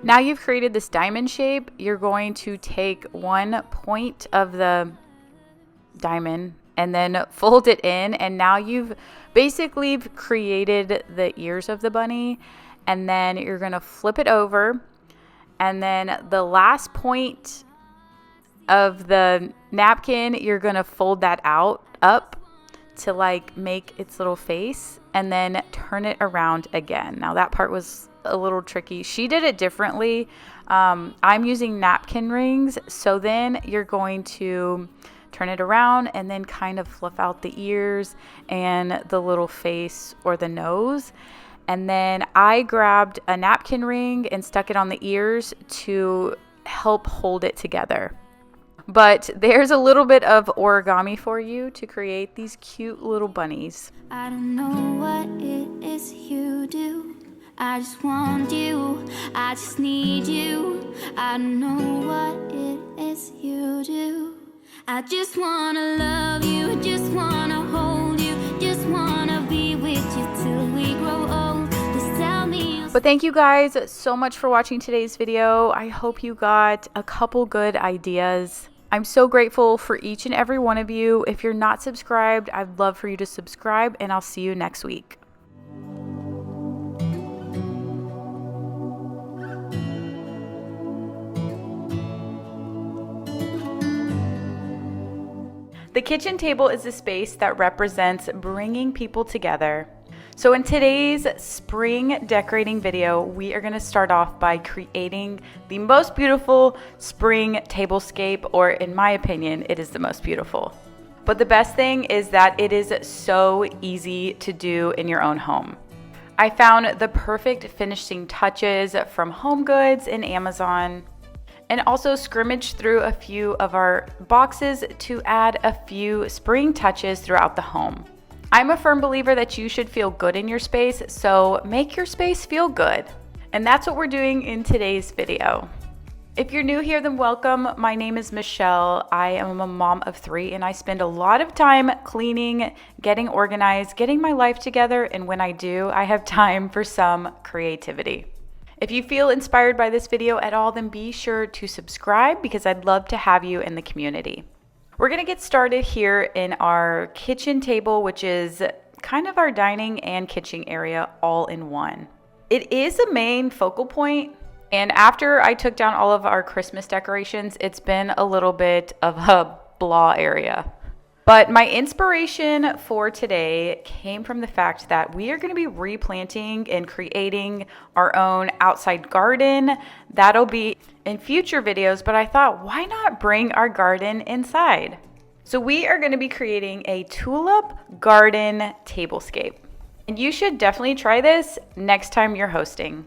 Now you've created this diamond shape. You're going to take one point of the diamond and then fold it in, and now you've basically created the ears of the bunny, and then you're going to flip it over, and then the last point of the napkin, you're going to fold that up to like make its little face, and then turn it around again. Now that part was a little tricky. She did it differently. I'm using napkin rings, so then you're going to turn it around and then kind of fluff out the ears and the little face or the nose. And then I grabbed a napkin ring and stuck it on the ears to help hold it together. But there's a little bit of origami for you to create these cute little bunnies. I don't know what it is you do. I just want you. I just need you. I don't know what it is you do. I just wanna love you, just wanna hold you, just wanna be with you till we grow old. Just tell me. But thank you guys so much for watching today's video. I hope you got a couple good ideas. I'm so grateful for each and every one of you. If you're not subscribed, I'd love for you to subscribe, and I'll see you next week. The kitchen table is a space that represents bringing people together. So in today's spring decorating video, we are going to start off by creating the most beautiful spring tablescape, or in my opinion, it is the most beautiful. But the best thing is that it is so easy to do in your own home. I found the perfect finishing touches from HomeGoods and Amazon, and also scrimmaged through a few of our boxes to add a few spring touches throughout the home. I'm a firm believer that you should feel good in your space, so make your space feel good. And that's what we're doing in today's video. If you're new here, then welcome. My name is Michelle. I am a mom of 3, and I spend a lot of time cleaning, getting organized, getting my life together, and when I do, I have time for some creativity. If you feel inspired by this video at all, then be sure to subscribe, because I'd love to have you in the community. We're going to get started here in our kitchen table, which is kind of our dining and kitchen area all in one. It is a main focal point, and after I took down all of our Christmas decorations, it's been a little bit of a blah area. But my inspiration for today came from the fact that we are going to be replanting and creating our own outside garden. That'll be in future videos, but I thought, why not bring our garden inside? So we are going to be creating a tulip garden tablescape. And you should definitely try this next time you're hosting.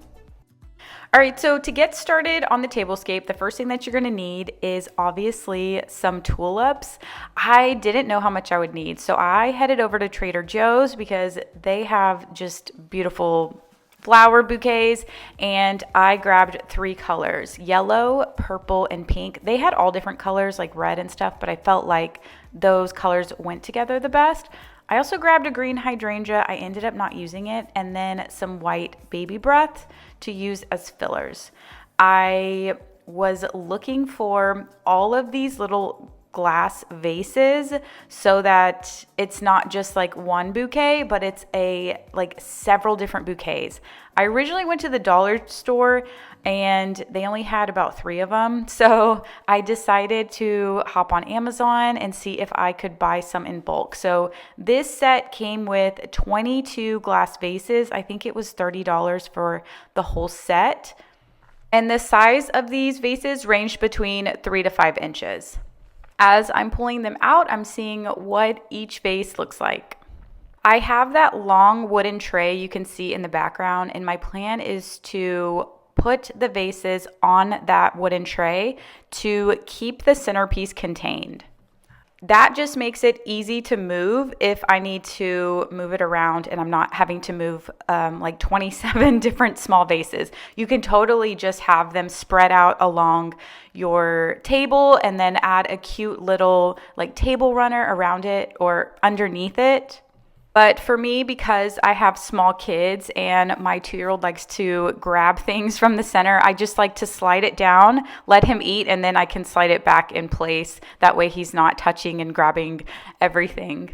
All right, so to get started on the tablescape, the first thing that you're gonna need is obviously some tulips. I didn't know how much I would need, so I headed over to Trader Joe's because they have just beautiful flower bouquets, and I grabbed 3 colors: yellow, purple, and pink. They had all different colors like red and stuff, but I felt like those colors went together the best. I also grabbed a green hydrangea. I ended up not using it, and then some white baby breath to use as fillers. I was looking for all of these little glass vases so that it's not just like one bouquet, but it's like several different bouquets. I originally went to the dollar store and they only had about 3 of them. So I decided to hop on Amazon and see if I could buy some in bulk. So this set came with 22 glass vases. I think it was $30 for the whole set. And the size of these vases ranged between 3 to 5 inches. As I'm pulling them out, I'm seeing what each vase looks like. I have that long wooden tray you can see in the background, and my plan is to put the vases on that wooden tray to keep the centerpiece contained. That just makes it easy to move if I need to move it around and I'm not having to move like 27 different small vases. You can totally just have them spread out along your table and then add a cute little like table runner around it or underneath it. But for me, because I have small kids and my 2-year-old likes to grab things from the center, I just like to slide it down, let him eat, and then I can slide it back in place. That way he's not touching and grabbing everything.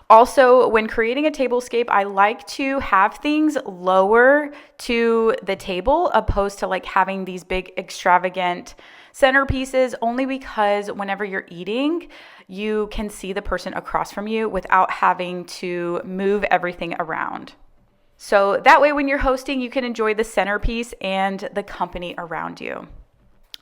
Also, when creating a tablescape, I like to have things lower to the table opposed to like having these big extravagant centerpieces, only because whenever you're eating, you can see the person across from you without having to move everything around. So that way when you're hosting, you can enjoy the centerpiece and the company around you.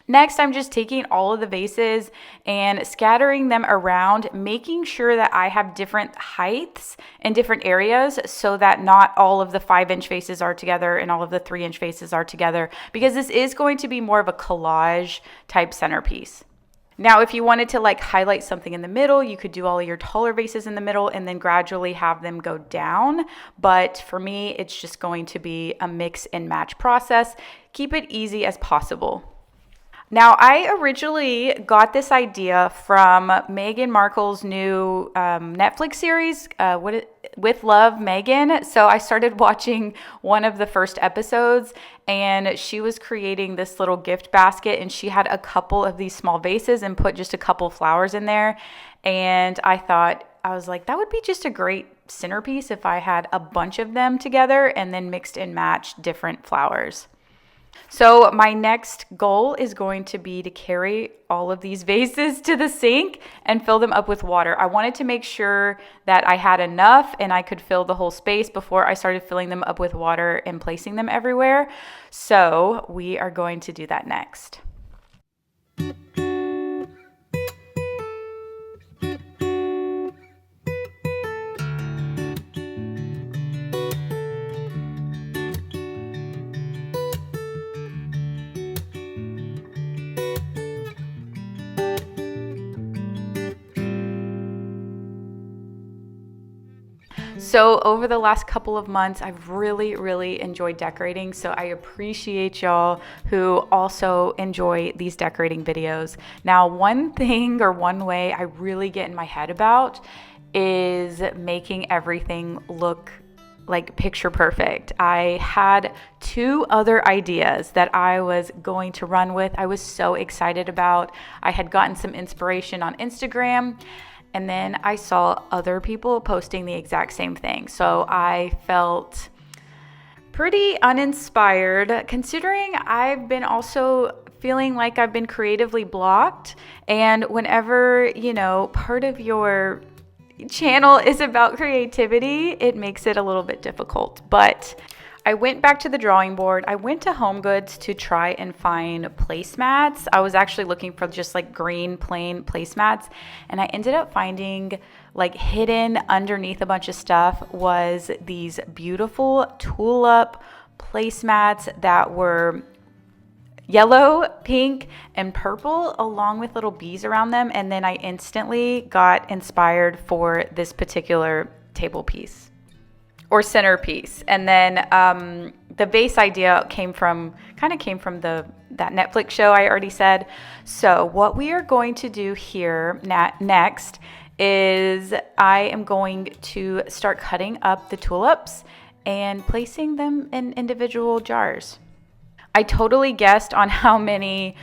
Next, I'm just taking all of the vases and scattering them around, making sure that I have different heights in different areas so that not all of the 5-inch vases are together and all of the 3-inch vases are together, because this is going to be more of a collage type centerpiece. Now, if you wanted to like highlight something in the middle, you could do all of your taller vases in the middle and then gradually have them go down. But for me, it's just going to be a mix and match process. Keep it easy as possible. Now, I originally got this idea from Meghan Markle's new Netflix series, With Love, Meghan. So I started watching one of the first episodes, and she was creating this little gift basket, and she had a couple of these small vases and put just a couple flowers in there. And I was like, that would be just a great centerpiece if I had a bunch of them together and then mixed and matched different flowers. So my next goal is going to be to carry all of these vases to the sink and fill them up with water. I wanted to make sure that I had enough and I could fill the whole space before I started filling them up with water and placing them everywhere. So we are going to do that next. So over the last couple of months, I've really enjoyed decorating. So I appreciate y'all who also enjoy these decorating videos. Now, one thing or one way I really get in my head about is making everything look like picture perfect. I had 2 other ideas that I was going to run with. I was so excited about. I had gotten some inspiration on Instagram, and then I saw other people posting the exact same thing. So I felt pretty uninspired, considering I've been also feeling like I've been creatively blocked. And whenever, part of your channel is about creativity, it makes it a little bit difficult. But I went back to the drawing board. I went to Home Goods to try and find placemats. I was actually looking for just like green plain placemats, and I ended up finding like hidden underneath a bunch of stuff was these beautiful tulip placemats that were yellow, pink, and purple, along with little bees around them. And then I instantly got inspired for this particular table piece or centerpiece. And then the vase idea came from that Netflix show I already said. So what we are going to do here next is I am going to start cutting up the tulips and placing them in individual jars. I totally guessed on how many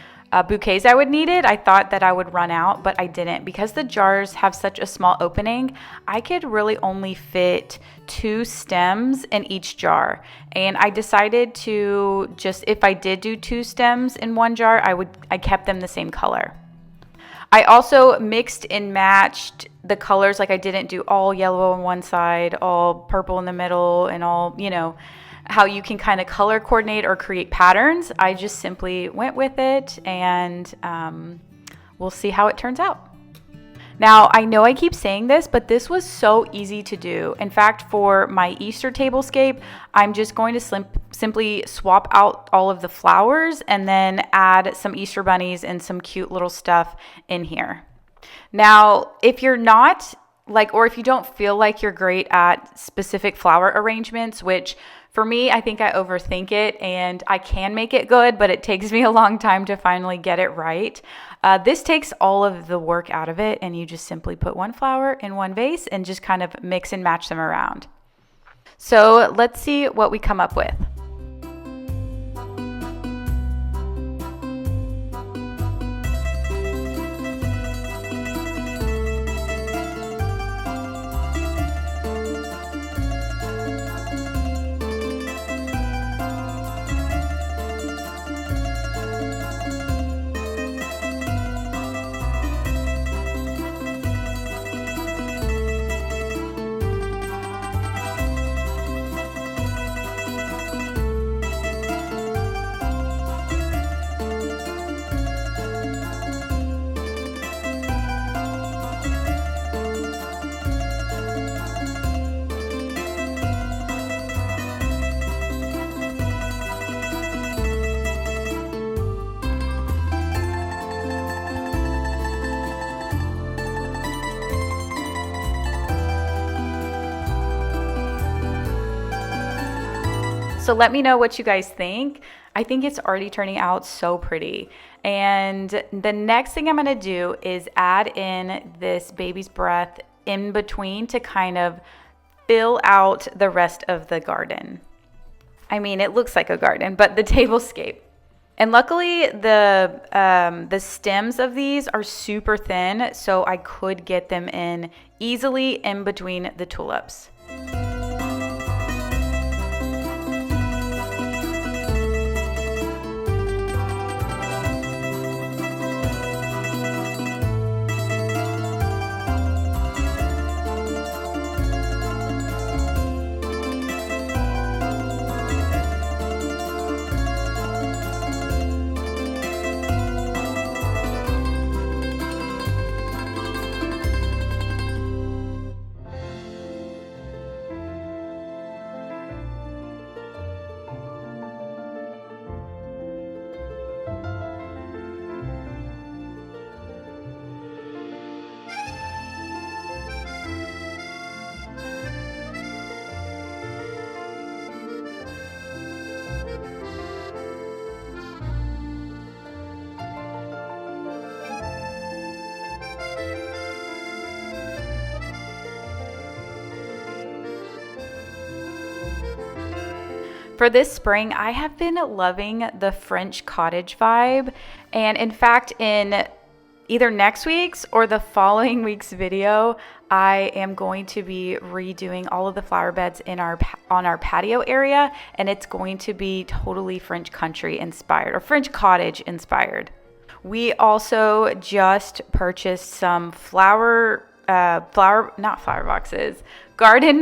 bouquets I would need it. I thought that I would run out, but I didn't. Because the jars have such a small opening, I could really only fit 2 stems in each jar. And I decided to just, if I did do 2 stems in one jar, I kept them the same color. I also mixed and matched the colors. Like I didn't do all yellow on one side, all purple in the middle, and all, how you can kind of color coordinate or create patterns. I just simply went with it, and we'll see how it turns out. Now, I know I keep saying this, but this was so easy to do. In fact, for my Easter tablescape, I'm just going to simply swap out all of the flowers and then add some Easter bunnies and some cute little stuff in here. Now, if you're not or if you don't feel like you're great at specific flower arrangements, which for me, I think I overthink it and I can make it good, but it takes me a long time to finally get it right. This takes all of the work out of it, and you just simply put one flower in one vase and just kind of mix and match them around. So let's see what we come up with. So let me know what you guys think. I think it's already turning out so pretty. And the next thing I'm gonna do is add in this baby's breath in between to kind of fill out the rest of the garden. I mean, it looks like a garden, but the tablescape. And luckily the stems of these are super thin, so I could get them in easily in between the tulips. For this spring, I have been loving the French cottage vibe. And in fact, in either next week's or the following week's video, I am going to be redoing all of the flower beds in on our patio area, and it's going to be totally French country inspired or French cottage inspired. We also just purchased some flower garden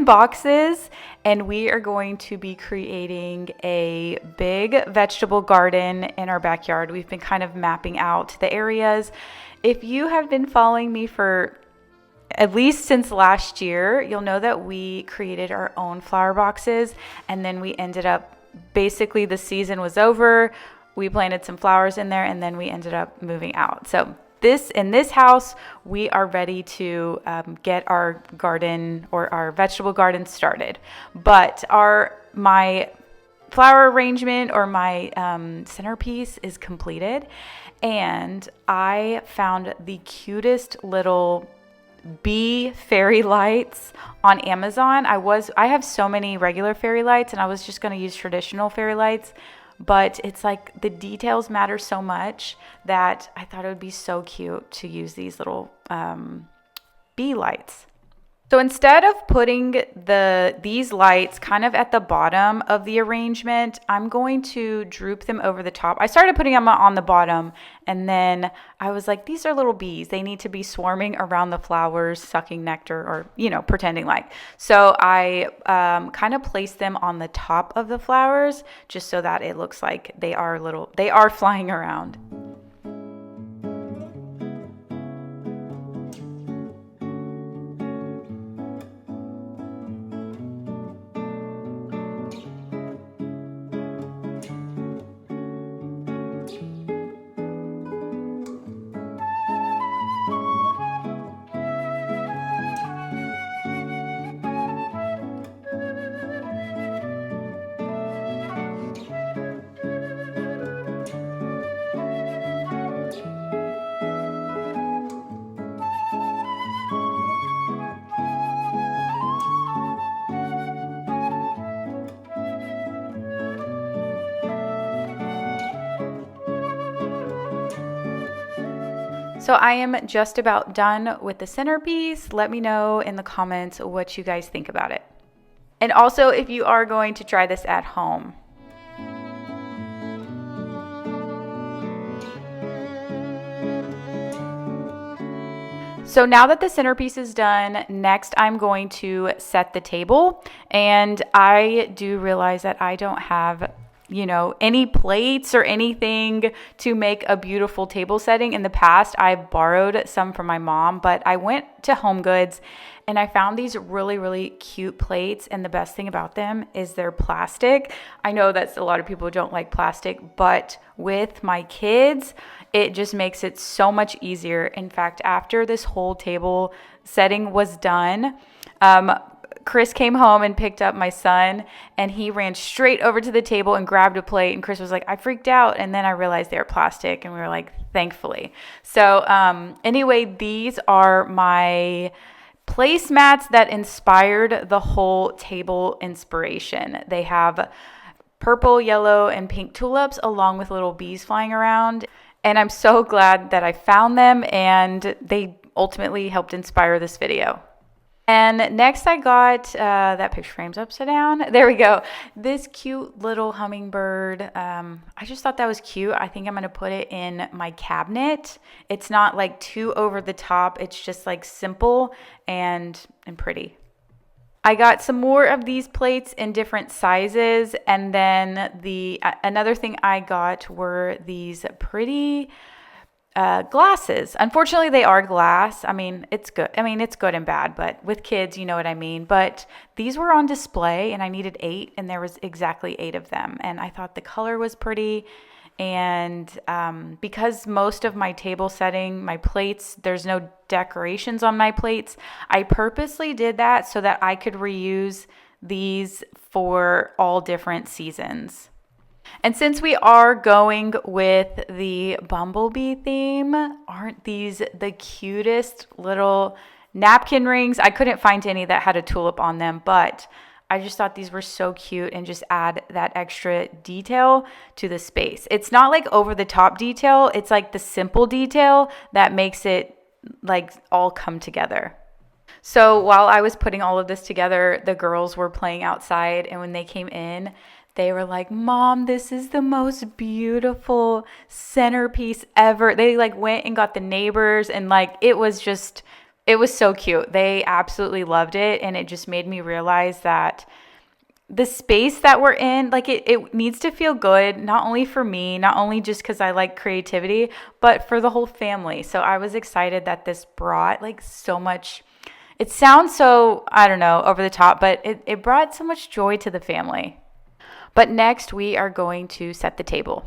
boxes, and we are going to be creating a big vegetable garden in our backyard. We've been kind of mapping out the areas. If you have been following me for at least since last year, you'll know that we created our own flower boxes, and then we ended up, basically the season was over, we planted some flowers in there, and then we ended up moving out. So in this house, we are ready to get our garden or our vegetable garden started. But my flower arrangement or my centerpiece is completed, and I found the cutest little bee fairy lights on Amazon. I have so many regular fairy lights, and I was just going to use traditional fairy lights, but it's like the details matter so much that I thought it would be so cute to use these little bee lights. So instead of putting these lights kind of at the bottom of the arrangement, I'm going to droop them over the top. I started putting them on the bottom, and then I was like, these are little bees. They need to be swarming around the flowers, sucking nectar, or, pretending like. So I kind of placed them on the top of the flowers just so that it looks like they are flying around. So I am just about done with the centerpiece. Let me know in the comments what you guys think about it. And also if you are going to try this at home. So now that the centerpiece is done, next I'm going to set the table. And I do realize that I don't have any plates or anything to make a beautiful table setting. In the past, I've borrowed some from my mom, but I went to Home Goods and I found these really, really cute plates. And the best thing about them is they're plastic. I know that a lot of people don't like plastic, but with my kids, it just makes it so much easier. In fact, after this whole table setting was done, Chris came home and picked up my son, and he ran straight over to the table and grabbed a plate. And Chris was like, I freaked out. And then I realized they were plastic, and we were like, thankfully. So anyway, these are my placemats that inspired the whole table inspiration. They have purple, yellow, and pink tulips along with little bees flying around. And I'm so glad that I found them, and they ultimately helped inspire this video. And next I got, that picture frame's upside down. There we go. This cute little hummingbird. I just thought that was cute. I think I'm going to put it in my cabinet. It's not like too over the top. It's just like simple and pretty. I got some more of these plates in different sizes. And then another thing I got were these pretty glasses. Unfortunately, they are glass. I mean, it's good. It's good and bad, but with kids, you know what I mean. But these were on display, and I needed 8, and there was exactly 8 of them. And I thought the color was pretty. And because most of my table setting, my plates, there's no decorations on my plates, I purposely did that so that I could reuse these for all different seasons. And since we are going with the bumblebee theme, aren't these the cutest little napkin rings? I couldn't find any that had a tulip on them, but I just thought these were so cute and just add that extra detail to the space. It's not like over the top detail. It's like the simple detail that makes it like all come together. So while I was putting all of this together, the girls were playing outside, and when they came in, they were like, Mom, this is the most beautiful centerpiece ever. They like went and got the neighbors, and like it was It was so cute. They absolutely loved it, and it just made me realize that the space that we're in, like it needs to feel good, not only for me, not only just because I like creativity, but for the whole family. So I was excited that this brought like so much, it sounds so, I don't know, over the top, but it brought so much joy to the family. But next we are going to set the table.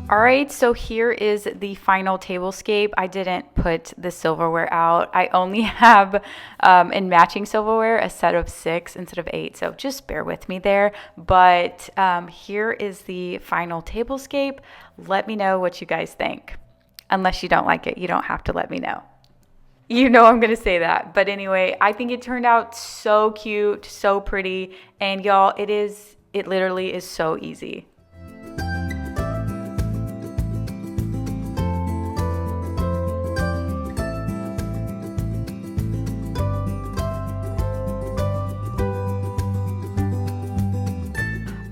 All right, so here is the final tablescape. I didn't put the silverware out. I only have, in matching silverware, a set of 6 instead of 8, so just bear with me there. But here is the final tablescape. Let me know what you guys think. Unless you don't like it, you don't have to let me know. You know I'm going to say that. But anyway, I think it turned out so cute, so pretty. And y'all, it literally is so easy.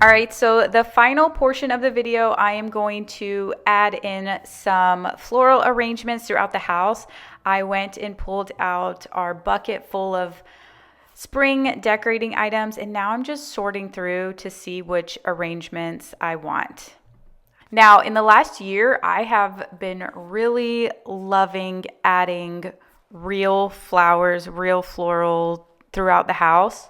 All right, so the final portion of the video, I am going to add in some floral arrangements throughout the house. I went and pulled out our bucket full of spring decorating items, and now I'm just sorting through to see which arrangements I want. Now, in the last year, I have been really loving adding real flowers, real floral throughout the house.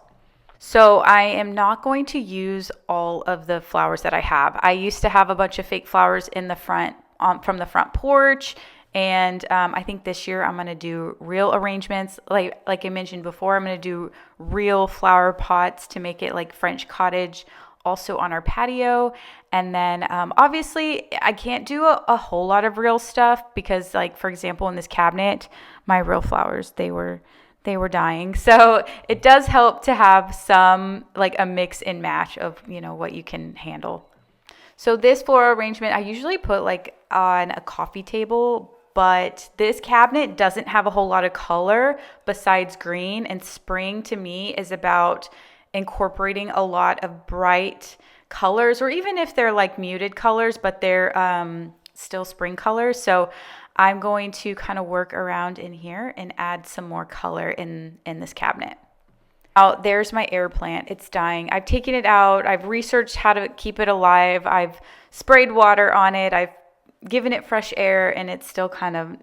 So I am not going to use all of the flowers that I have. I used to have a bunch of fake flowers in the front, from the front porch. And I think this year I'm going to do real arrangements. Like I mentioned before, I'm going to do real flower pots to make it like French cottage, also on our patio. And then obviously I can't do a whole lot of real stuff because, like, for example, in this cabinet, my real flowers, they were dying. So it does help to have some, like, a mix and match of, you know, what you can handle. So this floral arrangement, I usually put like on a coffee table, but this cabinet doesn't have a whole lot of color besides green, and spring to me is about incorporating a lot of bright colors, or even if they're like muted colors, but they're still spring colors. So I'm going to kind of work around in here and add some more color in this cabinet. Now, there's my air plant. It's dying. I've taken it out. I've researched how to keep it alive. I've sprayed water on it. I've given it fresh air, and it's still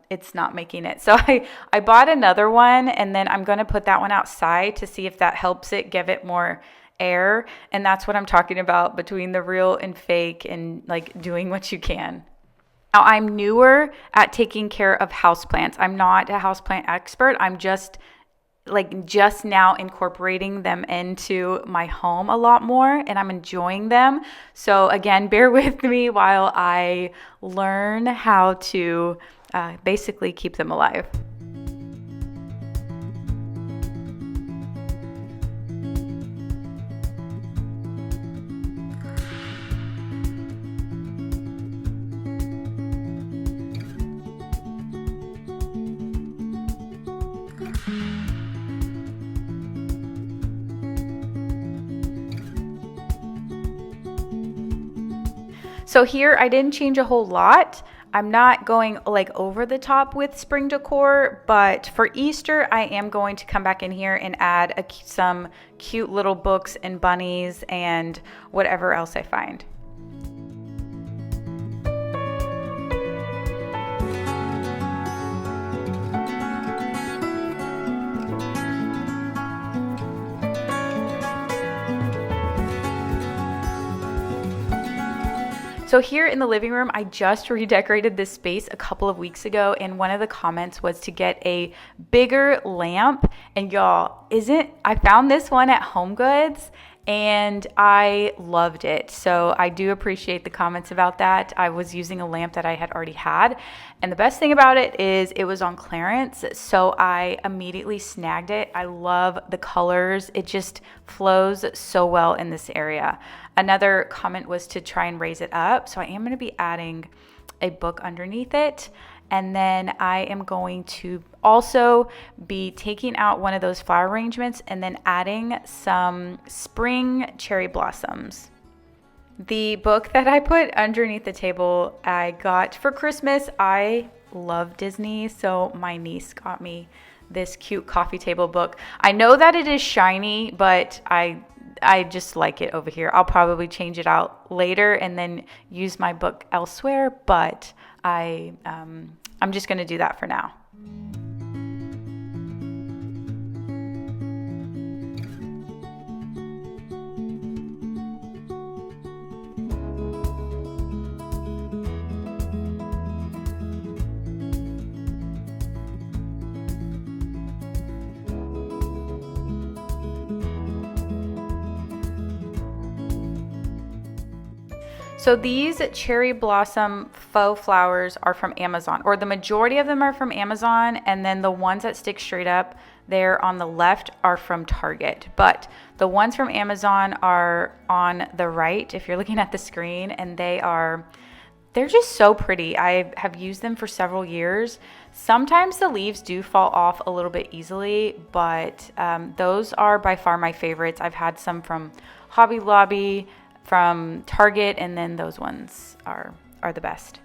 it's not making it. So I bought another one, and then I'm going to put that one outside to see if that helps it give it more air. And that's what I'm talking about between the real and fake and like doing what you can. Now, I'm newer at taking care of houseplants. I'm not a houseplant expert. I'm just now incorporating them into my home a lot more, and I'm enjoying them. So again, bear with me while I learn how to basically keep them alive. So here I didn't change a whole lot. I'm not going like over the top with spring decor, but for Easter, I am going to come back in here and add some cute little books and bunnies and whatever else I find. So here in the living room, I just redecorated this space a couple of weeks ago, and one of the comments was to get a bigger lamp. And y'all, I found this one at HomeGoods and I loved it. So I do appreciate the comments about that. I was using a lamp that I had already had. And the best thing about it is it was on clearance. So I immediately snagged it. I love the colors. It just flows so well in this area. Another comment was to try and raise it up. So I am going to be adding a book underneath it. And then I am going to also be taking out one of those flower arrangements and then adding some spring cherry blossoms. The book that I put underneath the table I got for Christmas. I love Disney, so my niece got me this cute coffee table book. I know that it is shiny, but I just like it over here. I'll probably change it out later and then use my book elsewhere, but I'm just going to do that for now. So these cherry blossom faux flowers are from Amazon, or the majority of them are from Amazon, and then the ones that stick straight up there on the left are from Target. But the ones from Amazon are on the right if you're looking at the screen, and they're just so pretty. I have used them for several years. Sometimes the leaves do fall off a little bit easily, but those are by far my favorites. I've had some from Hobby Lobby, from Target, and then those ones are the best.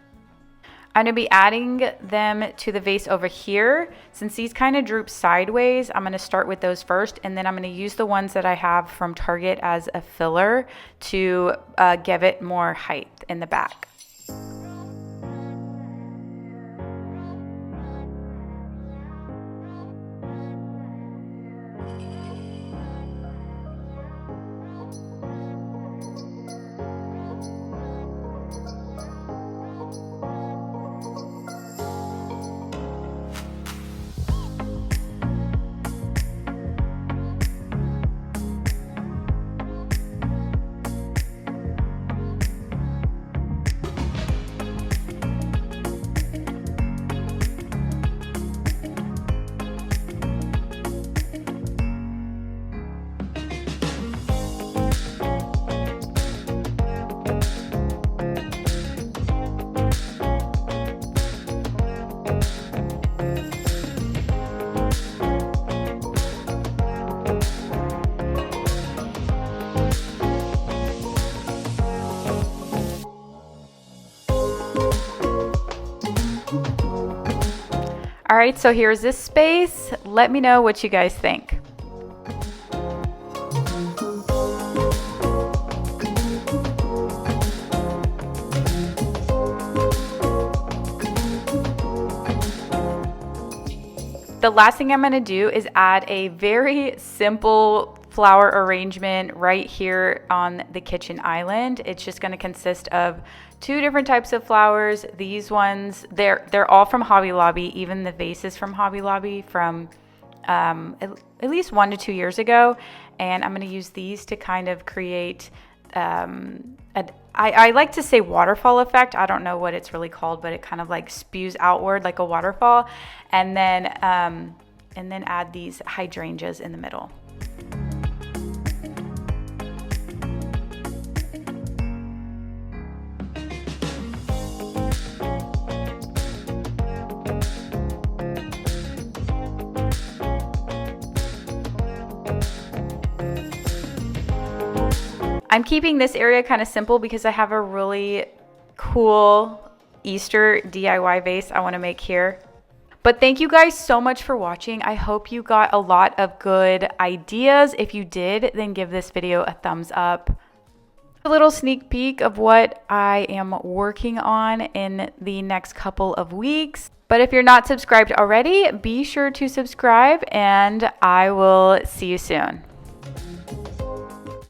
I'm going to be adding them to the vase over here. Since these kind of droop sideways, I'm going to start with those first, and then I'm going to use the ones that I have from Target as a filler to give it more height in the back. All right, so here's this space. Let me know what you guys think. The last thing I'm going to do is add a very simple flower arrangement right here on the kitchen island. It's just going to consist of 2 different types of flowers. These ones, they're all from Hobby Lobby. Even the vase is from Hobby Lobby from at least 1 to 2 years ago. And I'm going to use these to kind of create I like to say waterfall effect. I don't know what it's really called, but it kind of like spews outward like a waterfall. And then add these hydrangeas in the middle. I'm keeping this area kind of simple because I have a really cool Easter DIY vase I want to make here. But thank you guys so much for watching. I hope you got a lot of good ideas. If you did, then give this video a thumbs up. A little sneak peek of what I am working on in the next couple of weeks. But if you're not subscribed already, be sure to subscribe and I will see you soon.